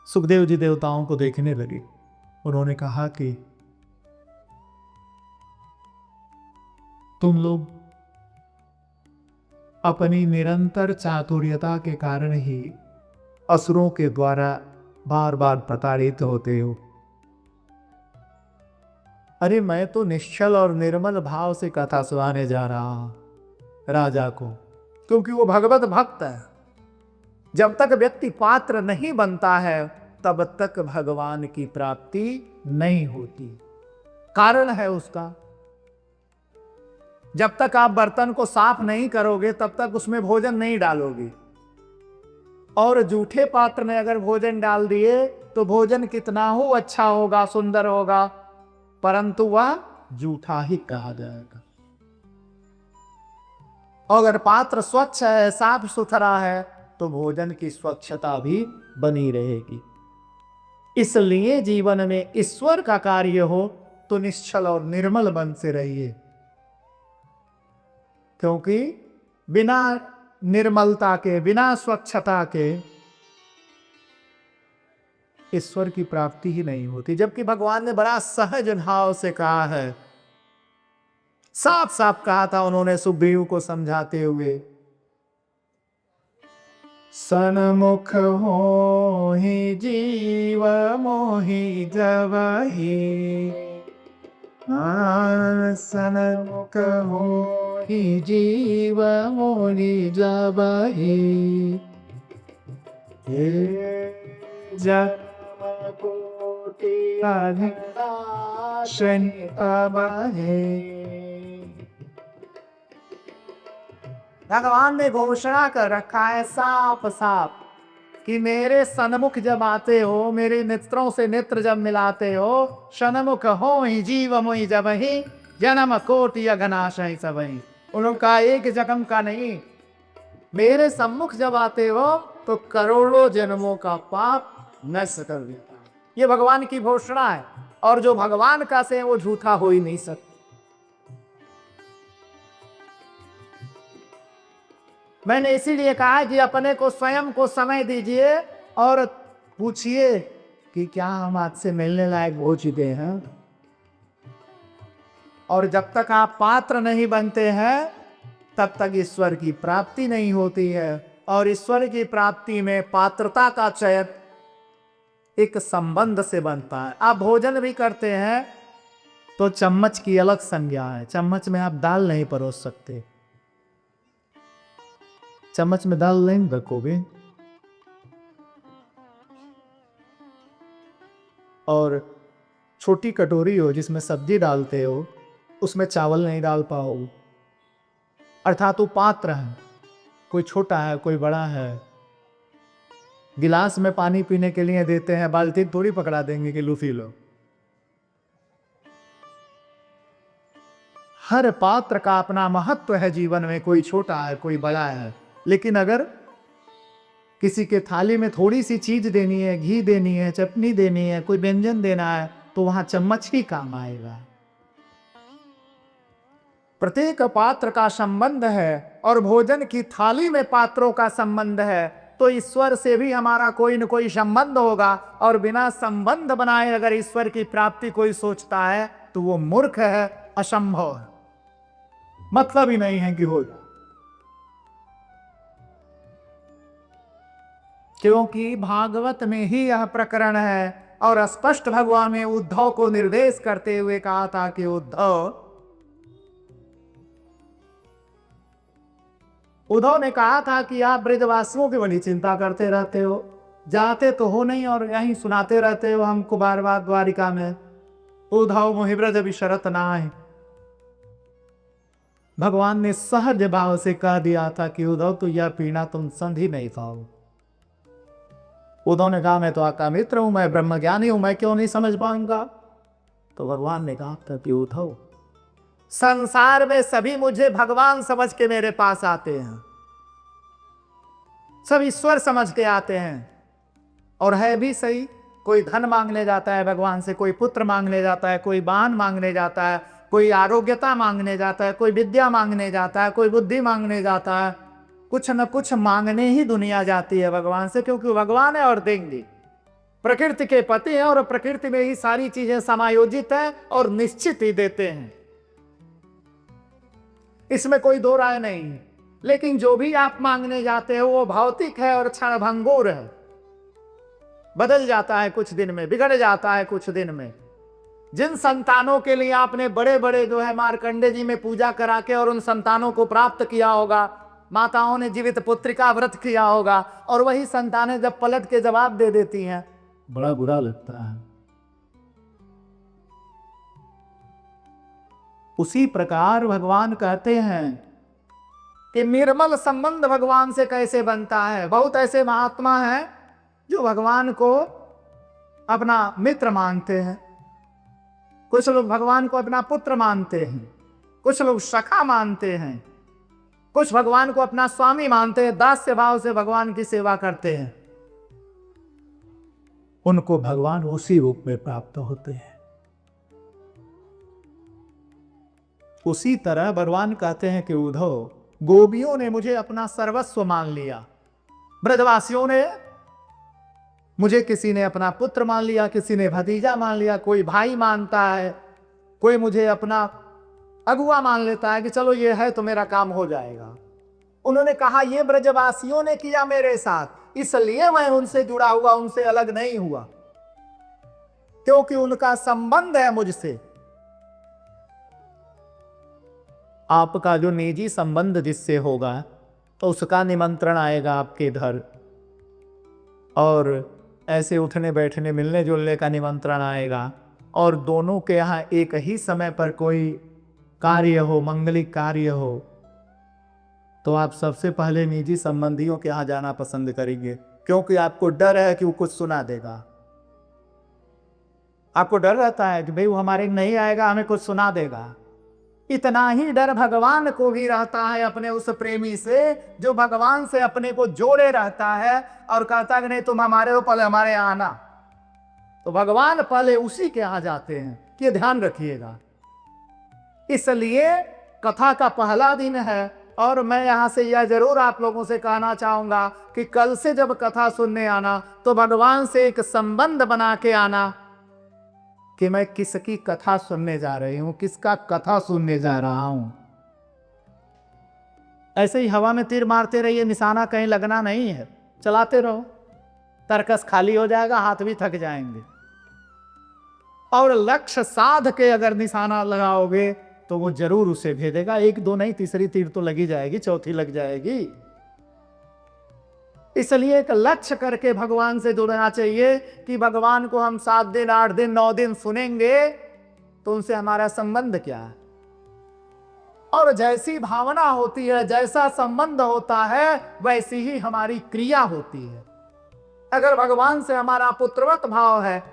सुखदेव जी देवताओं को देखने लगे। उन्होंने कहा कि तुम लोग अपनी निरंतर चातुर्यता के कारण ही असुरों के द्वारा बार बार प्रताड़ित होते हो। अरे मैं तो निश्चल और निर्मल भाव से कथा सुनाने जा रहा हूं राजा को, क्योंकि वो भगवत भक्त है। जब तक व्यक्ति पात्र नहीं बनता है तब तक भगवान की प्राप्ति नहीं होती। कारण है उसका, जब तक आप बर्तन को साफ नहीं करोगे तब तक उसमें भोजन नहीं डालोगे, और जूठे पात्र में अगर भोजन डाल दिए तो भोजन कितना हो अच्छा होगा, सुंदर होगा, परंतु वह जूठा ही कहा जाएगा। अगर पात्र स्वच्छ है, साफ सुथरा है, तो भोजन की स्वच्छता भी बनी रहेगी। इसलिए जीवन में ईश्वर का कार्य हो तो निश्चल और निर्मल मन से रहिए, क्योंकि बिना निर्मलता के, बिना स्वच्छता के ईश्वर की प्राप्ति ही नहीं होती। जबकि भगवान ने बड़ा सहज भाव से कहा है, साफ साफ कहा था उन्होंने सुग्रीव को समझाते हुए, सन्मुख हो ही जीव मोहि जबहि, सन्मुख हो ही जीव मोहि जबहि, जन्म कोटि अघनाशन अबहे। भगवान ने घोषणा कर रखा है साफ साफ कि मेरे सन्मुख जब आते हो, मेरे नेत्रों से नेत्र जब मिलाते हो, सन्मुख हो ही जीव मोहि जबहि, जन्म कोटि अघनाशय सबहि। उनका एक जन्म का नहीं, मेरे सम्मुख जब आते हो तो करोड़ों जन्मों का पाप नष्ट कर देता है। ये भगवान की घोषणा है, और जो भगवान का से वो झूठा हो ही नहीं सकता। मैंने इसीलिए कहा कि अपने को स्वयं को समय दीजिए और पूछिए कि क्या हम आपसे मिलने लायक हो चुके हैं। और जब तक आप पात्र नहीं बनते हैं तब तक ईश्वर की प्राप्ति नहीं होती है। और ईश्वर की प्राप्ति में पात्रता का चयन एक संबंध से बनता है। आप भोजन भी करते हैं तो चम्मच की अलग संज्ञा है। चम्मच में आप दाल नहीं परोस सकते, चम्मच में दाल नहीं रखोगे। और छोटी कटोरी हो जिसमें सब्जी डालते हो, उसमें चावल नहीं डाल पाओगे। अर्थात वो पात्र है, कोई छोटा है कोई बड़ा है। गिलास में पानी पीने के लिए देते हैं, बाल्टी थोड़ी पकड़ा देंगे कि लो पी लो। हर पात्र का अपना महत्व है जीवन में, कोई छोटा है कोई बड़ा है। लेकिन अगर किसी के थाली में थोड़ी सी चीज देनी है, घी देनी है, चटनी देनी है, कोई व्यंजन देना है, तो वहां चम्मच ही काम आएगा। प्रत्येक पात्र का संबंध है और भोजन की थाली में पात्रों का संबंध है, तो ईश्वर से भी हमारा कोई न कोई संबंध होगा। और बिना संबंध बनाए अगर ईश्वर की प्राप्ति कोई सोचता है तो वो मूर्ख है, असंभव है, मतलब ही नहीं है कि होगा। क्योंकि भागवत में ही यह प्रकरण है और स्पष्ट भगवान ने उद्धव को निर्देश करते हुए कहा था कि उद्धव ने कहा था कि आप ब्रजवासियों की बड़ी चिंता करते रहते हो, जाते तो हो नहीं और यहीं सुनाते रहते हो हमको बार बार द्वारिका में, उद्धव मोहि ब्रज विशरत नाहि। भगवान ने सहज भाव से कह दिया था कि उद्धव तो यह पीना तुम संधि नहीं पाओ। उद्धव ने कहा मैं तो आपका मित्र हूं, मैं ब्रह्मज्ञानी हूं, मैं क्यों नहीं समझ पाऊंगा। तो भगवान ने कहा था कि उद्धव, संसार में सभी मुझे भगवान समझ के मेरे पास आते हैं, सब ईश्वर समझ के आते हैं। और है भी सही, कोई धन मांगने जाता है भगवान से, कोई पुत्र मांगने जाता है, कोई बाण मांगने जाता है, कोई आरोग्यता मांगने जाता है, कोई विद्या मांगने जाता है, कोई बुद्धि मांगने जाता है। कुछ न कुछ मांगने ही दुनिया जाती है भगवान से, क्योंकि भगवान है और देंगे। प्रकृति के पति हैं और प्रकृति में ही सारी चीजें समायोजित हैं और निश्चित ही देते हैं, इसमें कोई दो राय नहीं है। लेकिन जो भी आप मांगने जाते हो वो भौतिक है और क्षणभंगुर है, बदल जाता है कुछ दिन में, बिगड़ जाता है कुछ दिन में। जिन संतानों के लिए आपने बड़े बड़े जो है मार्कंडे जी में पूजा करा के और उन संतानों को प्राप्त किया होगा, माताओं ने जीवित पुत्रिका व्रत किया होगा, और वही संतानें जब पलट के जवाब दे देती हैं, बड़ा बुरा लगता है। उसी प्रकार भगवान कहते हैं कि निर्मल संबंध भगवान से कैसे बनता है। बहुत ऐसे महात्मा हैं जो भगवान को अपना मित्र मानते हैं, कुछ लोग भगवान को अपना पुत्र मानते हैं, कुछ लोग सखा मानते हैं, कुछ भगवान को अपना स्वामी मानते हैं, दास्य भाव से भगवान की सेवा करते हैं। उनको भगवान उसी रूप में प्राप्त होते हैं। उसी तरह भगवान कहते हैं कि उद्धव, गोपियों ने मुझे अपना सर्वस्व मान लिया, ब्रजवासियों ने मुझे, किसी ने अपना पुत्र मान लिया, किसी ने भतीजा मान लिया, कोई भाई मानता है, कोई मुझे अपना अगुआ मान लेता है कि चलो ये है तो मेरा काम हो जाएगा। उन्होंने कहा ये ब्रजवासियों ने किया मेरे साथ, इसलिए मैं उनसे जुड़ा हुआ, उनसे अलग नहीं हुआ, क्योंकि उनका संबंध है मुझसे। आपका जो निजी संबंध जिससे होगा तो उसका निमंत्रण आएगा आपके घर, और ऐसे उठने बैठने मिलने जुलने का निमंत्रण आएगा, और दोनों के यहाँ एक ही समय पर कोई कार्य हो, मंगलिक कार्य हो, तो आप सबसे पहले निजी संबंधियों के यहाँ जाना पसंद करेंगे, क्योंकि आपको डर है कि वो कुछ सुना देगा। आपको डर रहता है कि भाई वो हमारे नहीं आएगा, हमें कुछ सुना देगा। इतना ही डर भगवान को भी रहता है अपने उस प्रेमी से, जो भगवान से अपने को जोड़े रहता है और कहता है कि नहीं तुम हमारे हो, पहले हमारे यहाँ आना। तो भगवान पहले उसी के यहाँ जाते हैं, ये ध्यान रखिएगा। इसलिए कथा का पहला दिन है, और मैं यहाँ से यह जरूर आप लोगों से कहना चाहूंगा कि कल से जब कथा सुनने आना तो भगवान से एक संबंध बना के आना कि मैं किसकी कथा सुनने जा रही हूं, किसका कथा सुनने जा रहा हूं। ऐसे ही हवा में तीर मारते रहिए, निशाना कहीं लगना नहीं है, चलाते रहो, तरकस खाली हो जाएगा, हाथ भी थक जाएंगे। और लक्ष्य साध के अगर निशाना लगाओगे तो वो जरूर उसे भेदेगा। एक दो नहीं, तीसरी तीर तो लगी जाएगी, चौथी लग जाएगी। इसलिए एक लक्ष्य करके भगवान से जुड़ना चाहिए कि भगवान को हम 7 दिन 8 दिन 9 दिन सुनेंगे तो उनसे हमारा संबंध क्या है। और जैसी भावना होती है, जैसा संबंध होता है, वैसी ही हमारी क्रिया होती है। अगर भगवान से हमारा पुत्रवत भाव है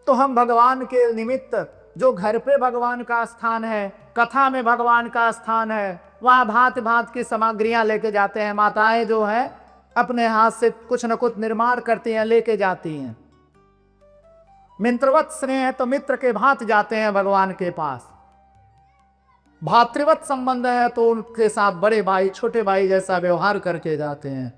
तो हम भगवान के निमित्त, जो घर पे भगवान का स्थान है, कथा में भगवान का स्थान है, वहां भांति भांति की सामग्रियां लेके जाते हैं। माताएं जो है अपने हाथ से कुछ न कुछ निर्माण करती हैं, लेके जाती हैं। मित्रवत स्नेह है तो मित्र के भांति जाते हैं भगवान के पास। भातृवत संबंध है तो उनके साथ बड़े भाई छोटे भाई जैसा व्यवहार करके जाते हैं।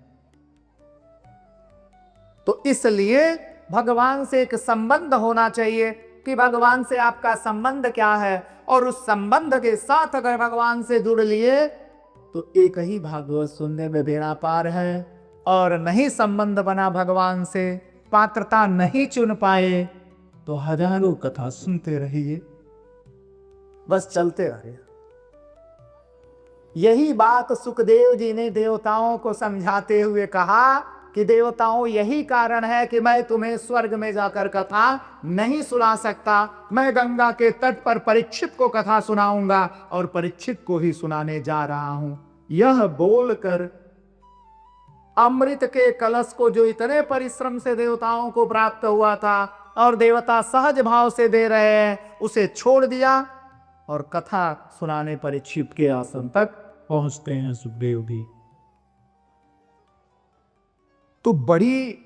तो इसलिए भगवान से एक संबंध होना चाहिए कि भगवान से आपका संबंध क्या है, और उस संबंध के साथ अगर भगवान से जुड़ लिए तो एक ही भागवत सुनने में बेड़ा पार है। और नहीं संबंध बना भगवान से, पात्रता नहीं चुन पाए तो हजारों कथा सुनते रहिए, बस चलते रहिए। यही बात सुखदेव जी ने देवताओं को समझाते हुए कहा कि देवताओं, यही कारण है कि मैं तुम्हें स्वर्ग में जाकर कथा नहीं सुना सकता। मैं गंगा के तट पर परीक्षित को कथा सुनाऊंगा और परीक्षित को ही सुनाने जा रहा हूं। यह बोलकर अमृत के कलश को, जो इतने परिश्रम से देवताओं को प्राप्त हुआ था और देवता सहज भाव से दे रहे हैं, उसे छोड़ दिया और कथा सुनाने परीक्षित के आसन तक पहुंचते हैं सुखदेव भी। तो बड़ी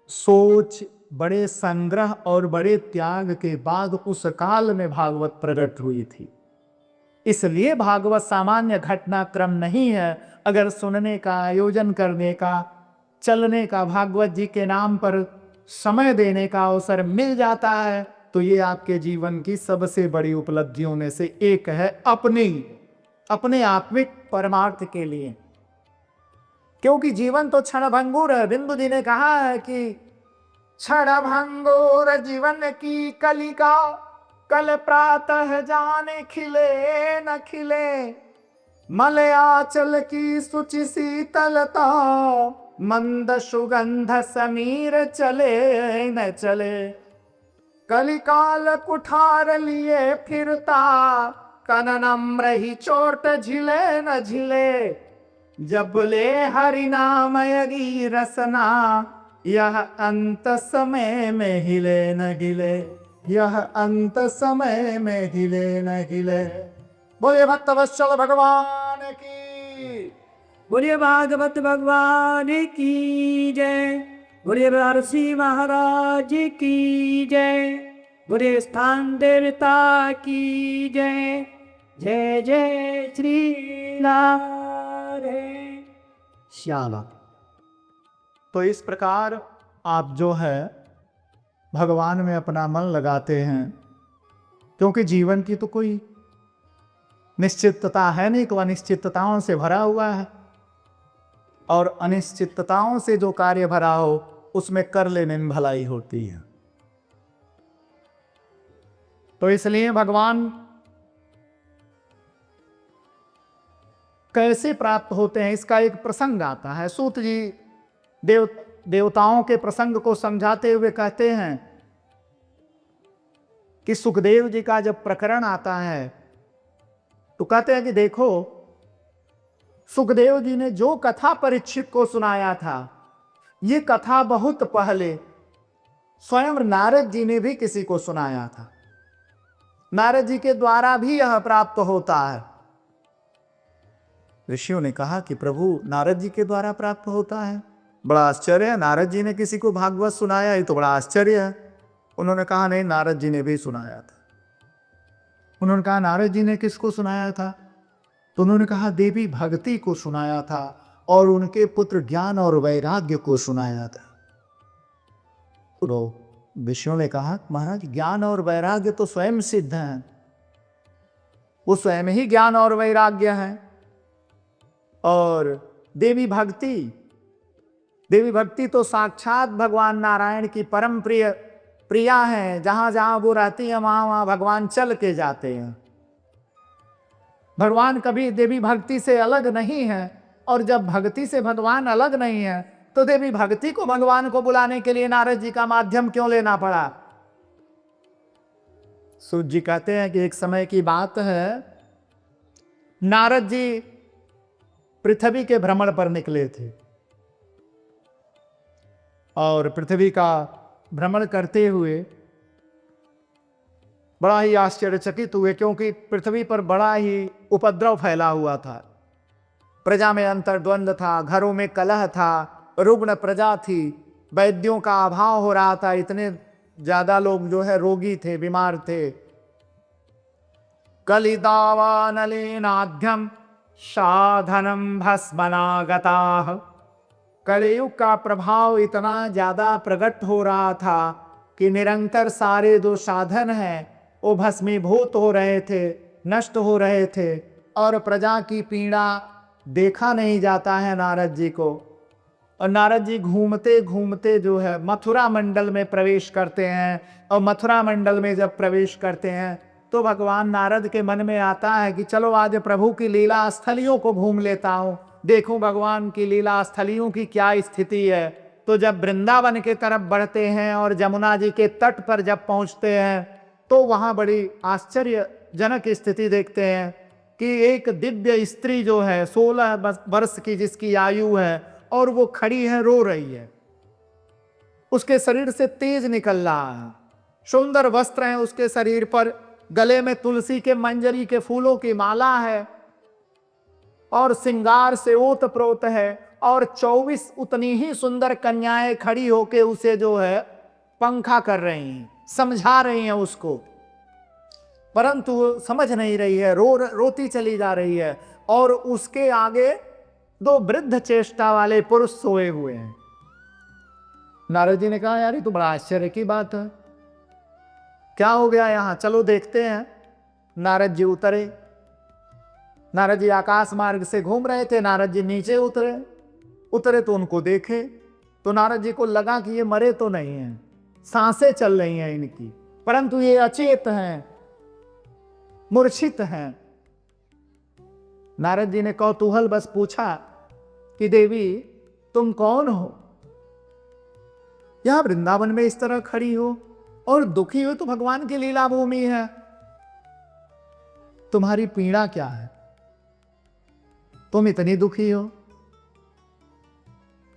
सोच, बड़े संग्रह और बड़े त्याग के बाद उस काल में भागवत प्रकट हुई थी। इसलिए भागवत सामान्य घटनाक्रम नहीं है। अगर सुनने का, आयोजन करने का, चलने का, भागवत जी के नाम पर समय देने का अवसर मिल जाता है तो ये आपके जीवन की सबसे बड़ी उपलब्धियों में से एक है, अपने आत्मिक परमार्थ के लिए। क्योंकि जीवन तो क्षणभंगुर है। बिंदु जी ने कहा है कि क्षणभंगुर जीवन की कलिका, कल प्रातः जाने खिले न खिले, मलयाचल की सुचि शीतलता, मंद सुगंध समीर चले न चले, कलिकाल कुठार लिए फिरता, कननम रही चोट झिले न झिले, जब ले हरि नाम यगी रसना, यह अंत समय में हिले न हिले, यह अंत समय में हिले न हिले। बोले भक्तवत्सल भगवान की, बोलिए भागवत भगवान की जय। बोलिए नरसिंह महाराज की जय। बोलिए स्थान देवता की जय। जय जय श्री राधे श्यामा। तो इस प्रकार आप जो है भगवान में अपना मन लगाते हैं, क्योंकि जीवन की तो कोई निश्चितता है नहीं, तो अनिश्चितताओं से भरा हुआ है, और अनिश्चितताओं से जो कार्य भरा हो उसमें कर लेने में भलाई होती है। तो इसलिए भगवान कैसे प्राप्त होते हैं इसका एक प्रसंग आता है। सूत जी देवताओं के प्रसंग को समझाते हुए कहते हैं कि सुखदेव जी का जब प्रकरण आता है तो कहते हैं कि देखो, सुखदेव जी ने जो कथा परीक्षित को सुनाया था, ये कथा बहुत पहले स्वयं नारद जी ने भी किसी को सुनाया था। नारद जी के द्वारा भी यह प्राप्त होता है। ऋषियों ने कहा कि प्रभु नारद जी के द्वारा प्राप्त होता है, बड़ा आश्चर्य है, नारद जी ने किसी को भागवत सुनाया, ये तो बड़ा आश्चर्य है। उन्होंने कहा नहीं, नारद जी ने भी सुनाया था। उन्होंने कहा नारद जी ने किसको सुनाया था? तो उन्होंने कहा देवी भक्ति को सुनाया था और उनके पुत्र ज्ञान और वैराग्य को सुनाया था। तो विष्णु ने कहा महाराज ज्ञान और वैराग्य तो स्वयं सिद्ध हैं, वो स्वयं ही ज्ञान और वैराग्य है। और देवी भक्ति तो साक्षात भगवान नारायण की परम प्रिया है। जहां जहां वो रहती है वहां वहां भगवान चल के जाते हैं। भगवान कभी देवी भक्ति से अलग नहीं है, और जब भक्ति से भगवान अलग नहीं है तो देवी भक्ति को भगवान को बुलाने के लिए नारद जी का माध्यम क्यों लेना पड़ा? सूत जी कहते हैं कि एक समय की बात है, नारद जी पृथ्वी के भ्रमण पर निकले थे और पृथ्वी का भ्रमण करते हुए बड़ा ही आश्चर्यचकित हुए, क्योंकि पृथ्वी पर बड़ा ही उपद्रव फैला हुआ था। प्रजा में अंतर्द्वंद था, घरों में कलह था, रुग्ण प्रजा थी, वैद्यों का अभाव हो रहा था, इतने ज्यादा लोग जो है रोगी थे, बीमार थे। कलिदावानलेनाध्यम साधनम भस्मनागताः। कलयुग का प्रभाव इतना ज्यादा प्रकट हो रहा था कि निरंतर सारे जो साधन हैं वो भस्मीभूत हो रहे थे, नष्ट हो रहे थे, और प्रजा की पीड़ा देखा नहीं जाता है नारद जी को। और नारद जी घूमते घूमते जो है मथुरा मंडल में प्रवेश करते हैं, और मथुरा मंडल में जब प्रवेश करते हैं तो भगवान नारद के मन में आता है कि चलो आज प्रभु की लीला स्थलियों को घूम लेता हूँ, देखूं भगवान की लीला स्थलियों की क्या स्थिति है। तो जब वृंदावन के तरफ बढ़ते हैं और जमुना जी के तट पर जब पहुंचते हैं तो वहां बड़ी आश्चर्यजनक स्थिति देखते हैं कि एक दिव्य स्त्री जो है 16 वर्ष की जिसकी आयु है, और वो खड़ी है, रो रही है, उसके शरीर से तेज निकल रहा है, सुंदर वस्त्र हैं उसके शरीर पर, गले में तुलसी के मंजरी के फूलों की माला है, और श्रृंगार से ओतप्रोत है, और 24 उतनी ही सुंदर कन्याएं खड़ी होके उसे जो है पंखा कर रही हैं, समझा रही हैं उसको, परंतु वो समझ नहीं रही है, रोती चली जा रही है। और उसके आगे 2 वृद्ध चेष्टा वाले पुरुष सोए हुए हैं। नारद जी ने कहा यार ये तो बड़ा आश्चर्य की बात है, क्या हो गया यहाँ, चलो देखते हैं। नारद जी उतरे। नारद जी आकाश मार्ग से घूम रहे थे, नारद जी नीचे उतरे तो उनको देखे, तो नारद जी को लगा कि ये मरे तो नहीं हैं, सांसें चल रही हैं इनकी, परंतु ये अचेत हैं, मूर्छित हैं। नारद जी ने कौतूहल बस पूछा कि देवी तुम कौन हो, यहां वृंदावन में इस तरह खड़ी हो और दुखी हो, तो भगवान की लीला भूमि है, तुम्हारी पीड़ा क्या है, तुम इतनी दुखी हो?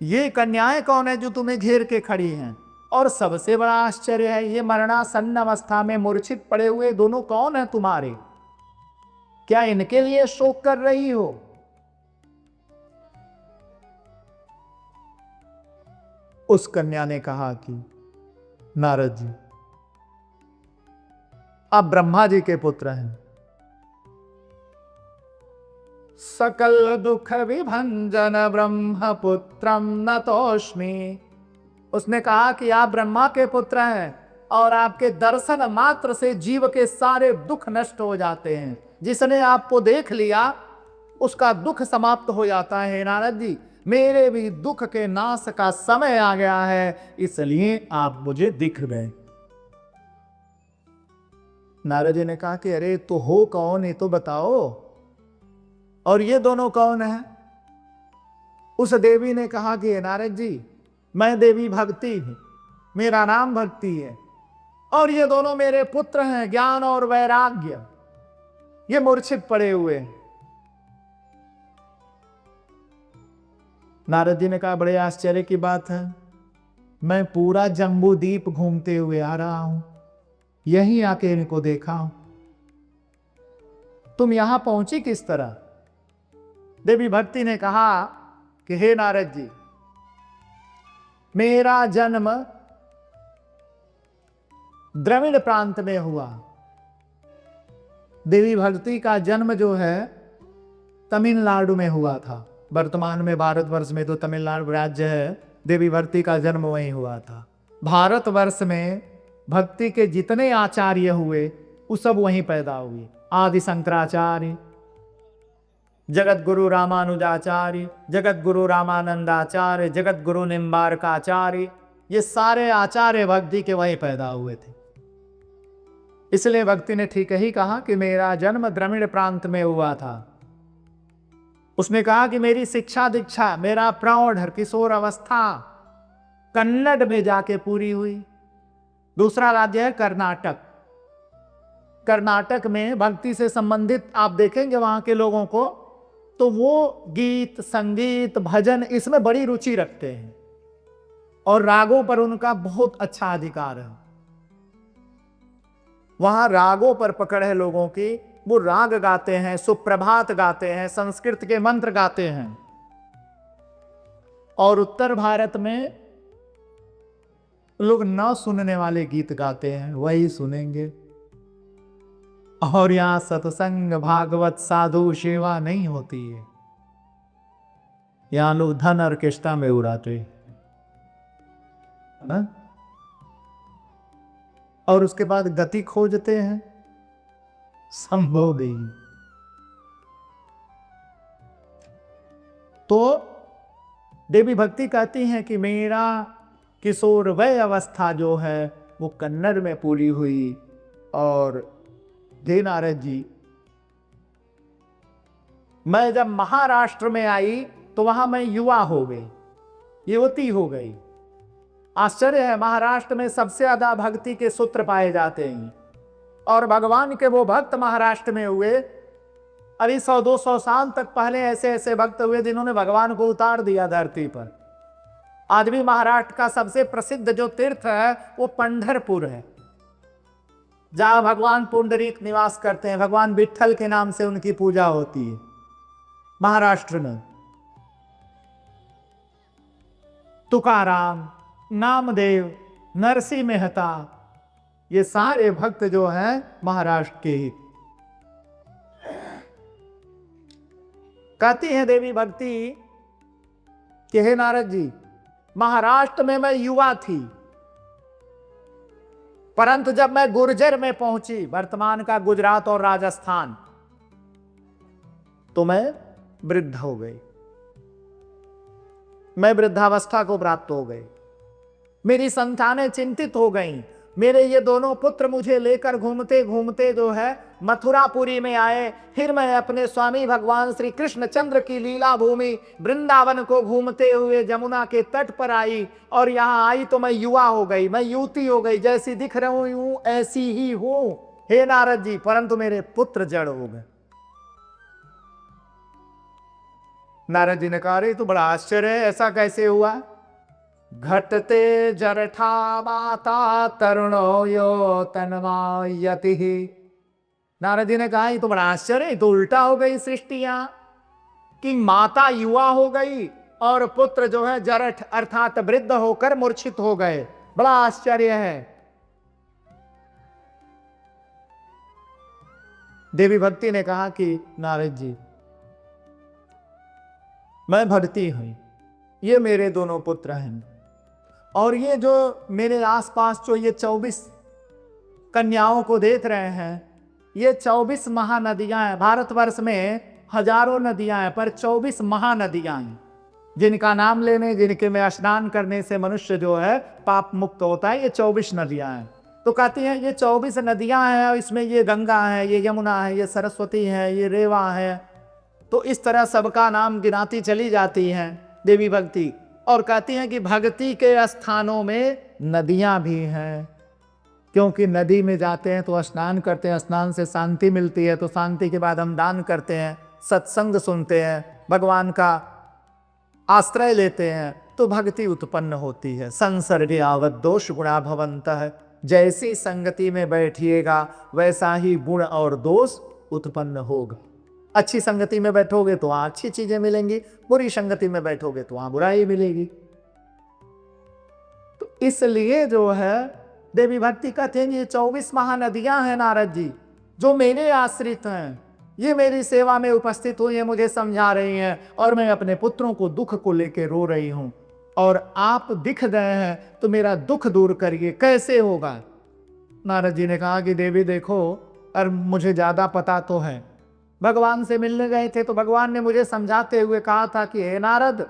ये कन्याएं कौन है जो तुम्हें घेर के खड़ी हैं? और सबसे बड़ा आश्चर्य है, ये मरणासन्न अवस्था में मूर्छित पड़े हुए दोनों कौन है तुम्हारे? क्या इनके लिए शोक कर रही हो? उस कन्या ने कहा कि नारद जी, आप ब्रह्मा जी के पुत्र हैं, सकल दुख विभंजन ब्रह्म पुत्रम नतोस्मि। उसने कहा कि आप ब्रह्मा के पुत्र हैं और आपके दर्शन मात्र से जीव के सारे दुख नष्ट हो जाते हैं। जिसने आपको देख लिया उसका दुख समाप्त हो जाता है। नारद जी, मेरे भी दुख के नाश का समय आ गया है, इसलिए आप मुझे दिख गए। नारद जी ने कहा कि अरे तो हो कौन, ये तो बताओ, और ये दोनों कौन है? उस देवी ने कहा कि नारद जी, मैं देवी भक्ति हूं, मेरा नाम भक्ति है, और ये दोनों मेरे पुत्र हैं, ज्ञान और वैराग्य। ये मूर्छित पड़े हुए हैं। नारद जी ने कहा, बड़े आश्चर्य की बात है, मैं पूरा जम्बू द्वीप घूमते हुए आ रहा हूं, यहीं आके इनको देखा हूं, तुम यहां पहुंची किस तरह? देवी भक्ति ने कहा कि हे नारद जी, मेरा जन्म द्रविड़ प्रांत में हुआ। देवी भक्ति का जन्म जो है तमिलनाडु में हुआ था। वर्तमान में भारतवर्ष में तो तमिलनाडु राज्य है, देवी भक्ति का जन्म वहीं हुआ था। भारतवर्ष में भक्ति के जितने आचार्य हुए वो सब वहीं पैदा हुए। आदि शंकराचार्य, जगत गुरु रामानुजाचार्य, जगत गुरु रामानंदाचार्य, जगत गुरु निम्बारकाचार्य, ये सारे आचार्य भक्ति के वहीं पैदा हुए थे। इसलिए भक्ति ने ठीक ही कहा कि मेरा जन्म द्रविड़ प्रांत में हुआ था। उसने कहा कि मेरी शिक्षा दीक्षा, मेरा प्रौढ़ किशोर अवस्था कन्नड़ में जाके पूरी हुई। दूसरा राज्य है कर्नाटक। कर्नाटक में भक्ति से संबंधित आप देखेंगे वहां के लोगों को, तो वो गीत संगीत भजन इसमें बड़ी रुचि रखते हैं और रागों पर उनका बहुत अच्छा अधिकार है। वहां रागों पर पकड़ है लोगों की, वो राग गाते हैं, सुप्रभात गाते हैं, संस्कृत के मंत्र गाते हैं। और उत्तर भारत में लोग न सुनने वाले गीत गाते हैं, वही सुनेंगे। और यहां सत्संग भागवत साधु सेवा नहीं होती है, यहां लोग धन ऑर्केस्ट्रा में उड़ाते हैं और उसके बाद गति खोजते हैं, संभव नहीं। तो देवी भक्ति कहती हैं कि मेरा किशोर वय अवस्था जो है वो कन्नड़ में पूरी हुई। और हे नारद जी, मैं जब महाराष्ट्र में आई तो वहां मैं युवा हो गई, युवती हो गई। आश्चर्य है, महाराष्ट्र में सबसे ज्यादा भक्ति के सूत्र पाए जाते हैं और भगवान के वो भक्त महाराष्ट्र में हुए। अभी 100-200 साल तक पहले ऐसे ऐसे भक्त हुए जिन्होंने भगवान को उतार दिया धरती पर। आज भी महाराष्ट्र का सबसे प्रसिद्ध जो तीर्थ है वो पंढरपुर है, जहां भगवान पुंडरीक निवास करते हैं। भगवान विठल के नाम से उनकी पूजा होती है महाराष्ट्र में। तुकाराम, नामदेव, नरसिंह मेहता, ये सारे भक्त जो हैं महाराष्ट्र के ही। कहती है देवी भक्ति कि हे नारद जी, महाराष्ट्र में मैं युवा थी, परंतु जब मैं गुर्जर में पहुंची, वर्तमान का गुजरात और राजस्थान, तो मैं वृद्ध हो गई, मैं वृद्धावस्था को प्राप्त हो गई। मेरी संतानें चिंतित हो गईं। मेरे ये दोनों पुत्र मुझे लेकर घूमते घूमते जो है मथुरापुरी में आए। फिर मैं अपने स्वामी भगवान श्री कृष्णचंद्र की लीला भूमि वृंदावन को घूमते हुए जमुना के तट पर आई, और यहां आई तो मैं युवा हो गई, मैं युवती हो गई। जैसी दिख रही हूं ऐसी ही हूं हे नारद जी, परंतु मेरे पुत्र जड़ हो गए। नारद जी ने कहा, अरे तो बड़ा आश्चर्य है, ऐसा कैसे हुआ? घटते जरठा माता तरुणो यो तन्मायति। नारद जी ने कहा, ये तो बड़ा आश्चर्य है, तो उल्टा हो गई सृष्टियां कि माता युवा हो गई और पुत्र जो है जरठ अर्थात वृद्ध होकर मूर्छित हो गए। बड़ा आश्चर्य है। देवी भक्ति ने कहा कि नारद जी, मैं भक्ति हूं, ये मेरे दोनों पुत्र हैं, और ये जो मेरे आसपास जो ये 24 कन्याओं को देख रहे हैं, ये 24 महानदियां हैं। भारतवर्ष में हजारों नदियां हैं, पर 24 महानदियां हैं जिनका नाम लेने, जिनके में स्नान करने से मनुष्य जो है पाप मुक्त होता है। ये 24 नदियां हैं। तो कहती हैं ये 24 नदियां हैं, और इसमें ये गंगा है, ये यमुना है, ये सरस्वती है, ये रेवा है। तो इस तरह सबका नाम गिनाती चली जाती हैं देवी भक्ति, और कहती हैं कि भक्ति के स्थानों में नदियां भी हैं, क्योंकि नदी में जाते हैं तो स्नान करते हैं, स्नान से शांति मिलती है, तो शांति के बाद हम दान करते हैं, सत्संग सुनते हैं, भगवान का आश्रय लेते हैं, तो भक्ति उत्पन्न होती है। संसर्गे आवत दोष गुणा भवन्तः, जैसी संगति में बैठिएगा वैसा ही गुण और दोष उत्पन्न होगा। अच्छी संगति में बैठोगे तो वहां अच्छी चीजें मिलेंगी, बुरी संगति में बैठोगे तो वहां बुराई मिलेगी। तो इसलिए जो है देवी भक्ति कहते हैं ये 24 महानदियां हैं नारद जी, जो मेरे आश्रित हैं, ये मेरी सेवा में उपस्थित हुई है, मुझे समझा रही हैं, और मैं अपने पुत्रों को दुख को लेके रो रही हूं, और आप दिख गए हैं तो मेरा दुख दूर करिए। कैसे होगा? नारद जी ने कहा कि देवी देखो, और मुझे ज्यादा पता तो है, भगवान से मिलने गए थे तो भगवान ने मुझे समझाते हुए कहा था कि हे नारद,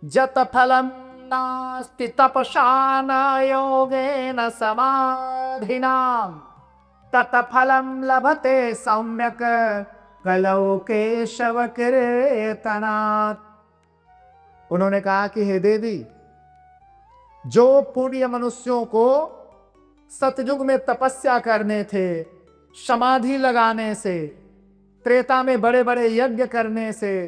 जत फलम नास्ति तपसा न योगेन समाधिनाम तत फलम लभते सम्यक कलौ केशव कीर्तनात्। उन्होंने कहा कि हे देवी, जो पुण्य मनुष्यों को सतयुग में तपस्या करने थे, समाधि लगाने से, त्रेता में बड़े बड़े यज्ञ करने से,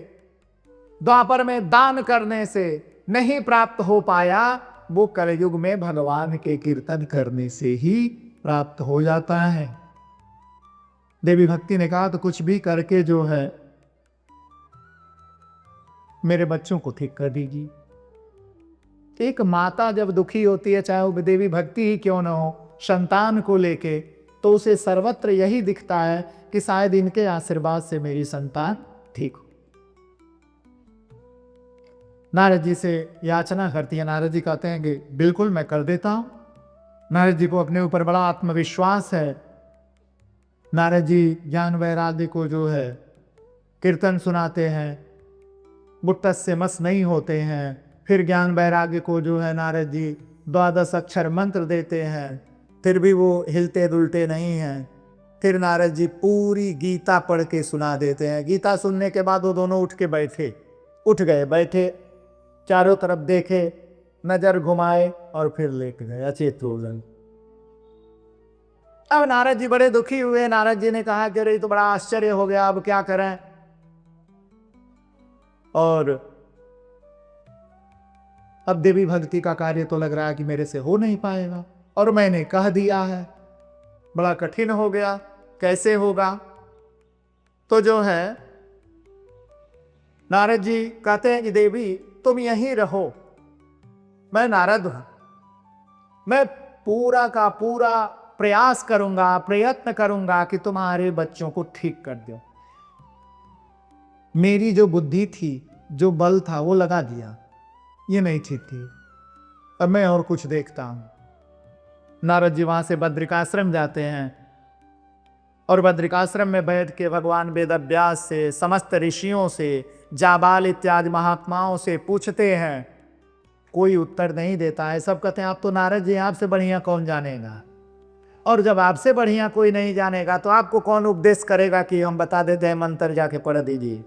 द्वापर में दान करने से नहीं प्राप्त हो पाया, वो कलयुग में भगवान के कीर्तन करने से ही प्राप्त हो जाता है। देवी भक्ति ने कहा तो कुछ भी करके जो है मेरे बच्चों को ठीक कर दीजिए। एक माता जब दुखी होती है, चाहे वो देवी भक्ति ही क्यों ना हो, संतान को लेके, तो उसे सर्वत्र यही दिखता है कि शायद इनके आशीर्वाद से मेरी संतान ठीक हो। नारद जी से याचना करती है। नारद जी कहते हैं कि बिल्कुल मैं कर देता हूं। नारद जी को अपने ऊपर बड़ा आत्मविश्वास है। नारद जी ज्ञान वैराग्य को जो है कीर्तन सुनाते हैं, मुट्टस से मस नहीं होते हैं। फिर ज्ञान वैराग्य को जो है नारद जी 12 अक्षर मंत्र देते हैं, फिर भी वो हिलते डुलते नहीं हैं। फिर नारद जी पूरी गीता पढ़ के सुना देते हैं। गीता सुनने के बाद वो दोनों उठ गए, बैठे, चारों तरफ देखे, नजर घुमाए और फिर लेट गए, अचेत हो गए। अब नारद जी बड़े दुखी हुए। नारद जी ने कहा कि अरे तो बड़ा आश्चर्य हो गया, अब क्या करें। और अब देवी भक्ति का कार्य तो लग रहा है कि मेरे से हो नहीं पाएगा, और मैंने कह दिया है, बड़ा कठिन हो गया, कैसे होगा। तो जो है नारद जी कहते हैं कि देवी तुम यहीं रहो, मैं नारद हूं, मैं पूरा का पूरा प्रयास करूंगा, प्रयत्न करूंगा कि तुम्हारे बच्चों को ठीक कर दो। मेरी जो बुद्धि थी, जो बल था, वो लगा दिया, ये नहीं ठीक थी, अब मैं और कुछ देखता हूं। नारद जी वहां से बद्रिकाश्रम जाते हैं, और बद्रिकाश्रम में बैठ के भगवान वेदव्यास से, समस्त ऋषियों से, जाबाल इत्यादि महात्माओं से पूछते हैं। कोई उत्तर नहीं देता है। सब कहते हैं आप तो नारद जी, आपसे बढ़िया कौन जानेगा, और जब आपसे बढ़िया कोई नहीं जानेगा तो आपको कौन उपदेश करेगा कि हम बता देते हैं मंत्र जाके पढ़ दीजिए।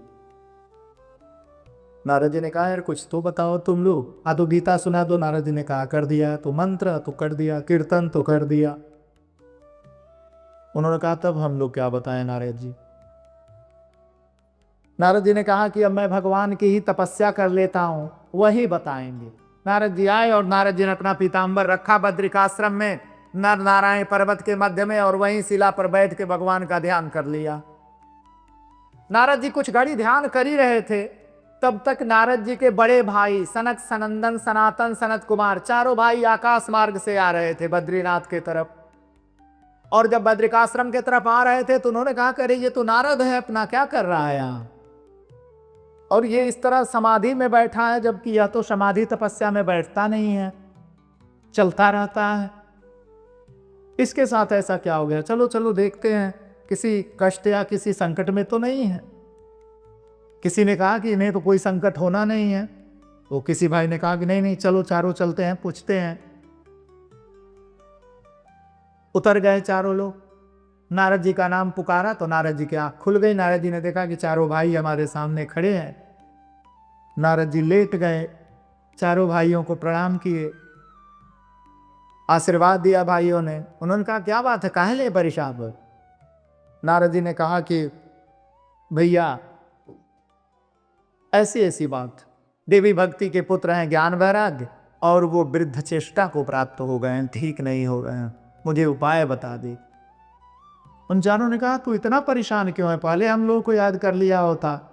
नारद जी ने कहा यार कुछ तो बताओ तुम लोग, तो गीता सुना दो। नारद जी ने कहा कर दिया, तो मंत्र तो कर दिया, कीर्तन तो कर दिया। उन्होंने कहा तब हम लोग क्या बताएं नारद जी। नारद जी ने कहा कि अब मैं भगवान की ही तपस्या कर लेता हूं, वही बताएंगे। नारद जी आए, और नारद जी ने अपना पीताम्बर रखा बद्रिकाश्रम में, नर नारायण पर्वत के मध्य में, और वहीं शिला पर बैठ के भगवान का ध्यान कर लिया। नारद जी कुछ घड़ी ध्यान कर ही रहे थे, तब तक नारद जी के बड़े भाई सनक, सनंदन, सनातन, सनत कुमार चारों भाई आकाश मार्ग से आ रहे थे बद्रीनाथ के तरफ। और जब बद्रिकाश्रम के तरफ आ रहे थे तो उन्होंने कहा, करे ये तो नारद है अपना, क्या कर रहा है यहाँ? और ये इस तरह समाधि में बैठा है, जबकि यह तो समाधि तपस्या में बैठता नहीं है, चलता रहता है। इसके साथ ऐसा क्या हो गया? चलो चलो देखते हैं, किसी कष्ट या किसी संकट में तो नहीं है। किसी ने कहा कि इन्हें तो कोई संकट होना नहीं है। तो किसी भाई ने कहा कि नहीं नहीं, चलो चारों चलते हैं, पूछते हैं। उतर गए चारों लोग, नारद जी का नाम पुकारा तो नारद जी की आंख खुल गई। नारद जी ने देखा कि चारों भाई हमारे सामने खड़े हैं। नारद जी लेट गए, चारों भाइयों को प्रणाम किए, आशीर्वाद दिया भाइयों ने। उन्होंने कहा, क्या बात है, काहे ले परेशान? नारद जी ने कहा कि भैया ऐसी ऐसी बात, देवी भक्ति के पुत्र हैं ज्ञान वैराग्य, और वो वृद्ध चेष्टा को प्राप्त हो गए हैं, ठीक नहीं हो गए हैं, मुझे उपाय बता दी। उन चारों ने कहा, तू इतना परेशान क्यों है? पहले हम लोगों को याद कर लिया होता।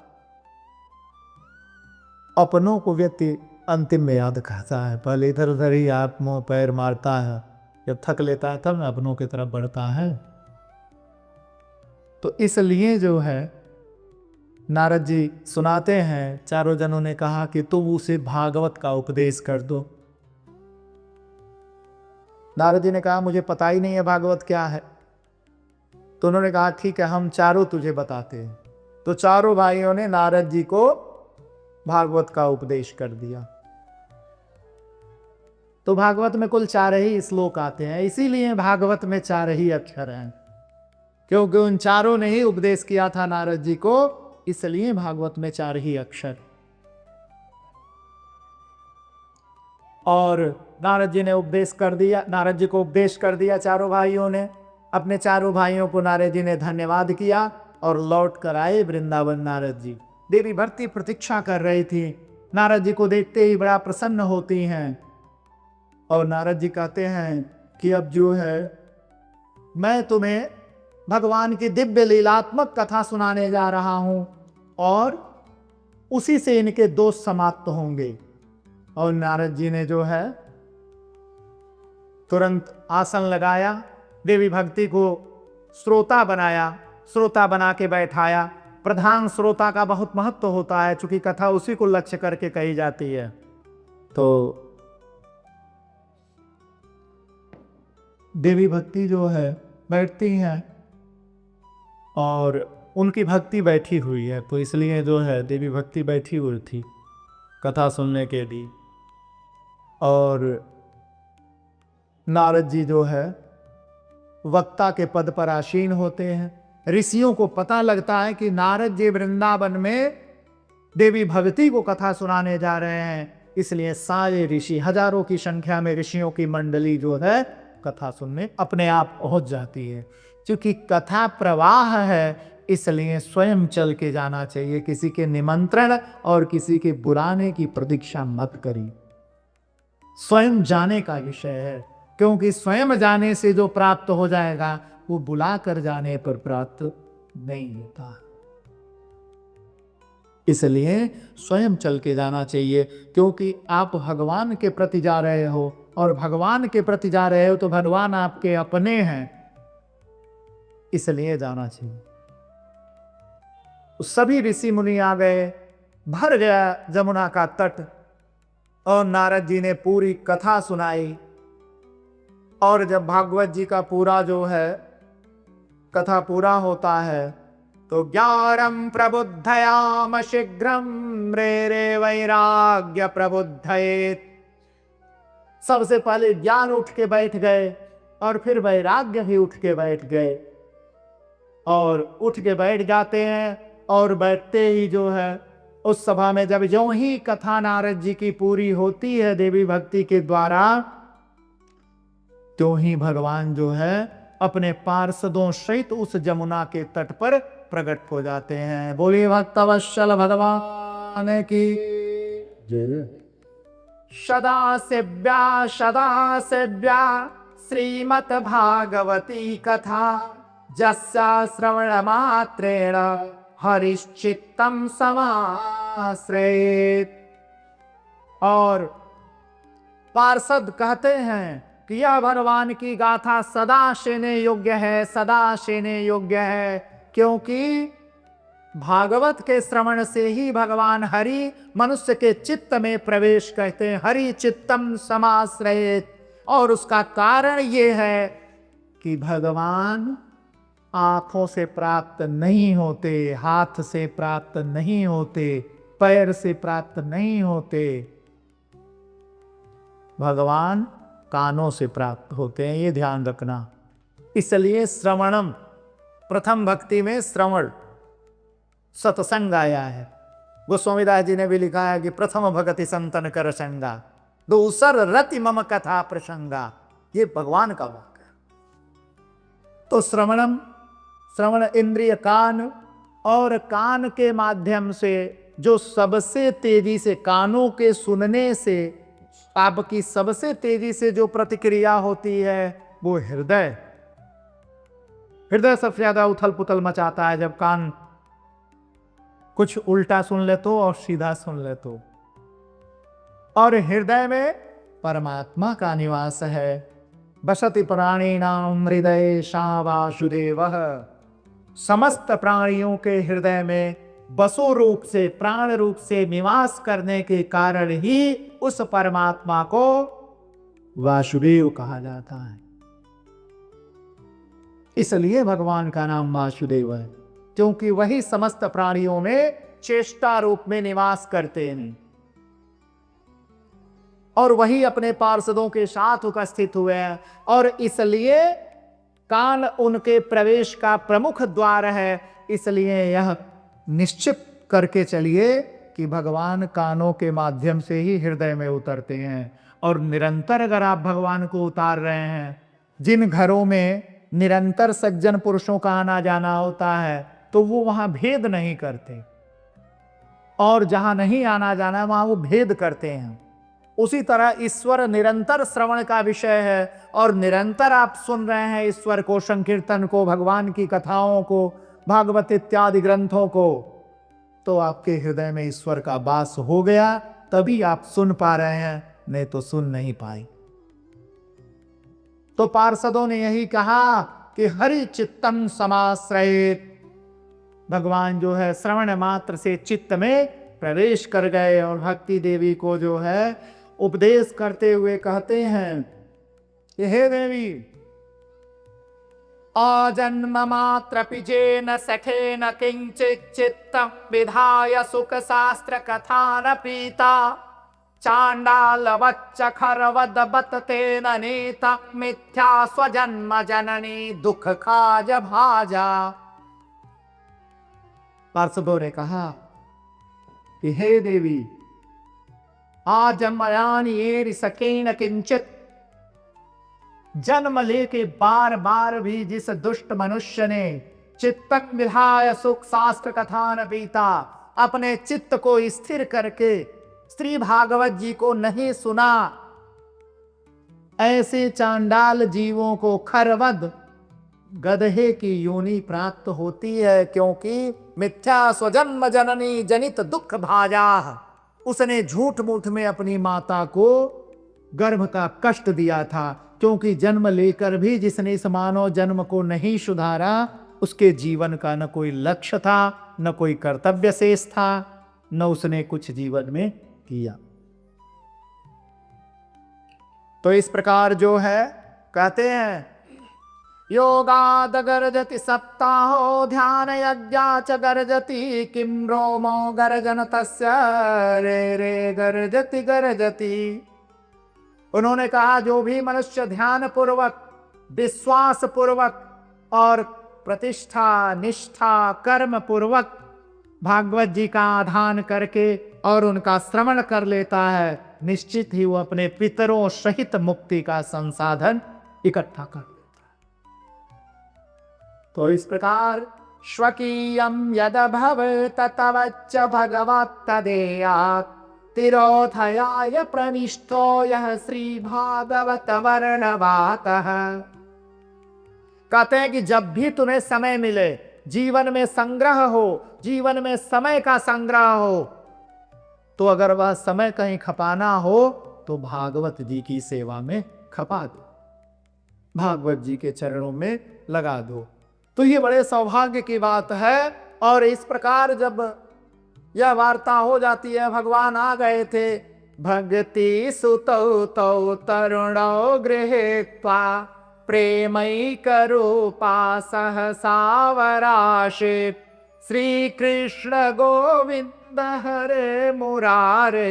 अपनों को व्यक्ति अंतिम में याद करता है, पहले इधर उधर ही आप मुंह पैर मारता है, जब थक लेता है तब ना अपनों की तरफ बढ़ता है। तो इसलिए जो है नारद जी सुनाते हैं, चारों जनों ने कहा कि तुम उसे भागवत का उपदेश कर दो। नारद जी ने कहा, मुझे पता ही नहीं है भागवत क्या है। तो उन्होंने कहा, ठीक है, हम चारों तुझे बताते हैं। तो चारों भाइयों ने नारद जी को भागवत का उपदेश कर दिया। तो भागवत में कुल 4 ही श्लोक आते हैं, इसीलिए भागवत में 4 ही अक्षर हैं, क्योंकि उन चारों ने ही उपदेश किया था नारद जी को, इसलिए भागवत में 4 ही अक्षर। और नारद जी ने उपदेश कर दिया, नारद जी को उपदेश कर दिया चारों भाइयों ने। अपने चारों भाइयों को नारद जी ने धन्यवाद किया और लौट कर आए वृंदावन। नारद जी, देवी भक्ति प्रतीक्षा कर रही थी, नारद जी को देखते ही बड़ा प्रसन्न होती हैं। और नारद जी कहते हैं कि अब जो है मैं तुम्हें भगवान की दिव्य लीलात्मक कथा सुनाने जा रहा हूं, और उसी से इनके दोष समाप्त होंगे। और नारद जी ने जो है तुरंत आसन लगाया, देवी भक्ति को श्रोता बनाया, श्रोता बना के बैठाया। प्रधान श्रोता का बहुत महत्व होता है, चूंकि कथा उसी को लक्ष्य करके कही जाती है। तो देवी भक्ति जो है बैठती हैं, और उनकी भक्ति बैठी हुई है, तो इसलिए जो है देवी भक्ति बैठी हुई थी कथा सुनने के लिए। और नारद जी जो है वक्ता के पद पर आसीन होते हैं। ऋषियों को पता लगता है कि नारद जी वृंदावन में देवी भक्ति को कथा सुनाने जा रहे हैं, इसलिए सारे ऋषि, हजारों की संख्या में ऋषियों की मंडली जो है कथा सुनने अपने आप पहुंच जाती है। क्योंकि कथा प्रवाह है, इसलिए स्वयं चल के जाना चाहिए, किसी के निमंत्रण और किसी के बुलाने की प्रतीक्षा मत करिए। स्वयं जाने का विषय है, क्योंकि स्वयं जाने से जो प्राप्त हो जाएगा वो बुला कर जाने पर प्राप्त नहीं होता। इसलिए स्वयं चल के जाना चाहिए, क्योंकि आप भगवान के प्रति जा रहे हो, और भगवान के प्रति जा रहे हो तो भगवान आपके अपने हैं, इसलिए जाना चाहिए। सभी ऋषि मुनि आ गए, भर गया जमुना का तट, और नारद जी ने पूरी कथा सुनाई। और जब भागवत जी का पूरा जो है कथा पूरा होता है, तो ज्ञानम प्रबुद्धयाम शीघ्रम रे रे वैराग्य प्रबुद्धयेत। सबसे पहले ज्ञान उठ के बैठ गए, और फिर वैराग्य ही उठ के बैठ गए। और उठ के बैठ जाते हैं, और बैठते ही जो है उस सभा में जब जो ही कथा नारद जी की पूरी होती है देवी भक्ति के द्वारा, तो ही भगवान जो है अपने पार्षदों सहित उस जमुना के तट पर प्रकट हो जाते हैं। बोलिए भक्तवत्सल भगवान की जय। सदा सेव्या श्रीमद् भागवती कथा, जस्या श्रवण मात्रेण हरिश्चित्तं समाधायते। समाश्रयेत्। और पार्षद कहते हैं कि यह भगवान की गाथा सदा सुनने योग्य है, सदा सुनने योग्य है, क्योंकि भागवत के श्रवण से ही भगवान हरि मनुष्य के चित्त में प्रवेश करते हैं। हरि चित्तम समाश्रयेत्। और उसका कारण ये है कि भगवान आंखों से प्राप्त नहीं होते, हाथ से प्राप्त नहीं होते, पैर से प्राप्त नहीं होते, भगवान कानों से प्राप्त होते हैं, ये ध्यान रखना। इसलिए श्रवणम, प्रथम भक्ति में श्रवण सत्संग आया है। गोस्वामी दास जी ने भी लिखा है कि प्रथम भक्ति संतन कर संगा, दूसर रति मम कथा प्रसंगा। ये भगवान का वाक्य है। तो श्रवणम, श्रवण इंद्रिय कान, और कान के माध्यम से जो सबसे तेजी से, कानों के सुनने से आपकी सबसे तेजी से जो प्रतिक्रिया होती है वो हृदय। हृदय सबसे ज्यादा उथल पुथल मचाता है जब कान कुछ उल्टा सुन ले तो और सीधा सुन ले तो। और हृदय में परमात्मा का निवास है। बसति प्राणिनां हृदये सा वासुदेवः। समस्त प्राणियों के हृदय में बसो रूप से, प्राण रूप से निवास करने के कारण ही उस परमात्मा को वासुदेव कहा जाता है। इसलिए भगवान का नाम वासुदेव है, क्योंकि वही समस्त प्राणियों में चेष्टा रूप में निवास करते हैं और वही अपने पार्षदों के साथ उपस्थित हुए हैं। और इसलिए कान उनके प्रवेश का प्रमुख द्वार है। इसलिए यह निश्चित करके चलिए कि भगवान कानों के माध्यम से ही हृदय में उतरते हैं। और निरंतर अगर आप भगवान को उतार रहे हैं, जिन घरों में निरंतर सज्जन पुरुषों का आना जाना होता है तो वो वहां भेद नहीं करते, और जहां नहीं आना जाना वहां वो भेद करते हैं। उसी तरह ईश्वर निरंतर श्रवण का विषय है, और निरंतर आप सुन रहे हैं ईश्वर को, संकीर्तन को, भगवान की कथाओं को, भागवत इत्यादि ग्रंथों को, तो आपके हृदय में ईश्वर का वास हो गया, तभी आप सुन पा रहे हैं, नहीं तो सुन नहीं पाए। तो पार्षदों ने यही कहा कि हरि चित्तम समाश्रयेत्। भगवान जो है श्रवण मात्र से चित्त में प्रवेश कर गए और भक्ति देवी को जो है उपदेश करते हुए कहते हैं कि हे देवी, आजन्म मात्र पिजेन सखेन किंचित चित्तम विधाय सुख शास्त्र कथा न पीता चांडाल वच्च खरवद बत तेन नीता मिथ्या स्वजन्म जननी दुख खाज भाजा। पार्षदों ने कहा कि हे देवी, आजन्मयानि सकेन किंचित, जन्म लेके बार बार भी जिस दुष्ट मनुष्य ने चित्तक विधाय सुख शास्त्र कथा न पीता, अपने चित्त को स्थिर करके श्री भागवत जी को नहीं सुना, ऐसे चांडाल जीवों को खरवद, गधे की योनि प्राप्त होती है, क्योंकि मिथ्या स्वजन्म जननी जनित दुख भाजा। उसने झूठ मूठ में अपनी माता को गर्भ का कष्ट दिया था, क्योंकि जन्म लेकर भी जिसने इस मानव जन्म को नहीं सुधारा, उसके जीवन का न कोई लक्ष्य था, न कोई कर्तव्य शेष था, न उसने कुछ जीवन में किया। तो इस प्रकार जो है कहते हैं, योगाद गर्जति सप्ताहो ध्यान यज्ञा च गर्जति किम रोमो गर्जन तस्य रे रे गर्जति गर्जति। उन्होंने कहा, जो भी मनुष्य ध्यान पूर्वक, विश्वास पूर्वक और प्रतिष्ठा, निष्ठा, कर्म पूर्वक भागवत जी का आधान करके और उनका श्रवण कर लेता है, निश्चित ही वो अपने पितरों सहित मुक्ति का संसाधन इकट्ठा कर लेता है। तो इस प्रकार स्वकीयम यद भवेत तवच्च भगवत् तदेयात् तिरोधयाय प्रविष्टो यः श्री भागवत वर्णवातः। कहते हैं कि जब भी तुम्हें समय मिले, जीवन में संग्रह हो, जीवन में समय का संग्रह हो, तो अगर वह समय कहीं खपाना हो तो भागवत जी की सेवा में खपा दो, भागवत जी के चरणों में लगा दो। तो ये बड़े सौभाग्य की बात है। और इस प्रकार जब यह वार्ता हो जाती है, भगवान आ गए थे। भक्ति सुतौ तौ तरुणौ गृहीत्वा प्रेमैक रूपा सहसावराशे श्री कृष्ण गोविंद हरे मुरारे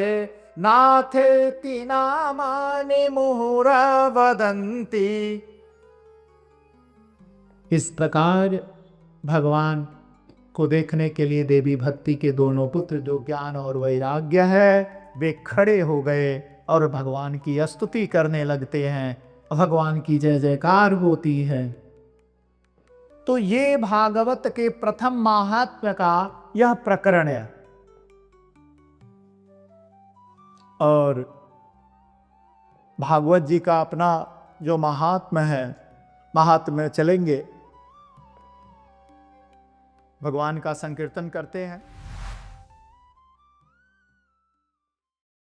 नाथेति नामानि मुहुरा वदन्ति। इस प्रकार भगवान को देखने के लिए देवी भक्ति के दोनों पुत्र, जो ज्ञान और वैराग्य है, वे खड़े हो गए और भगवान की स्तुति करने लगते हैं, भगवान की जय जयकार होती है। तो ये भागवत के प्रथम महात्म्य का यह प्रकरण है। और भागवत जी का अपना जो महात्म्य है, महात्म्य चलेंगे, भगवान का संकीर्तन करते हैं।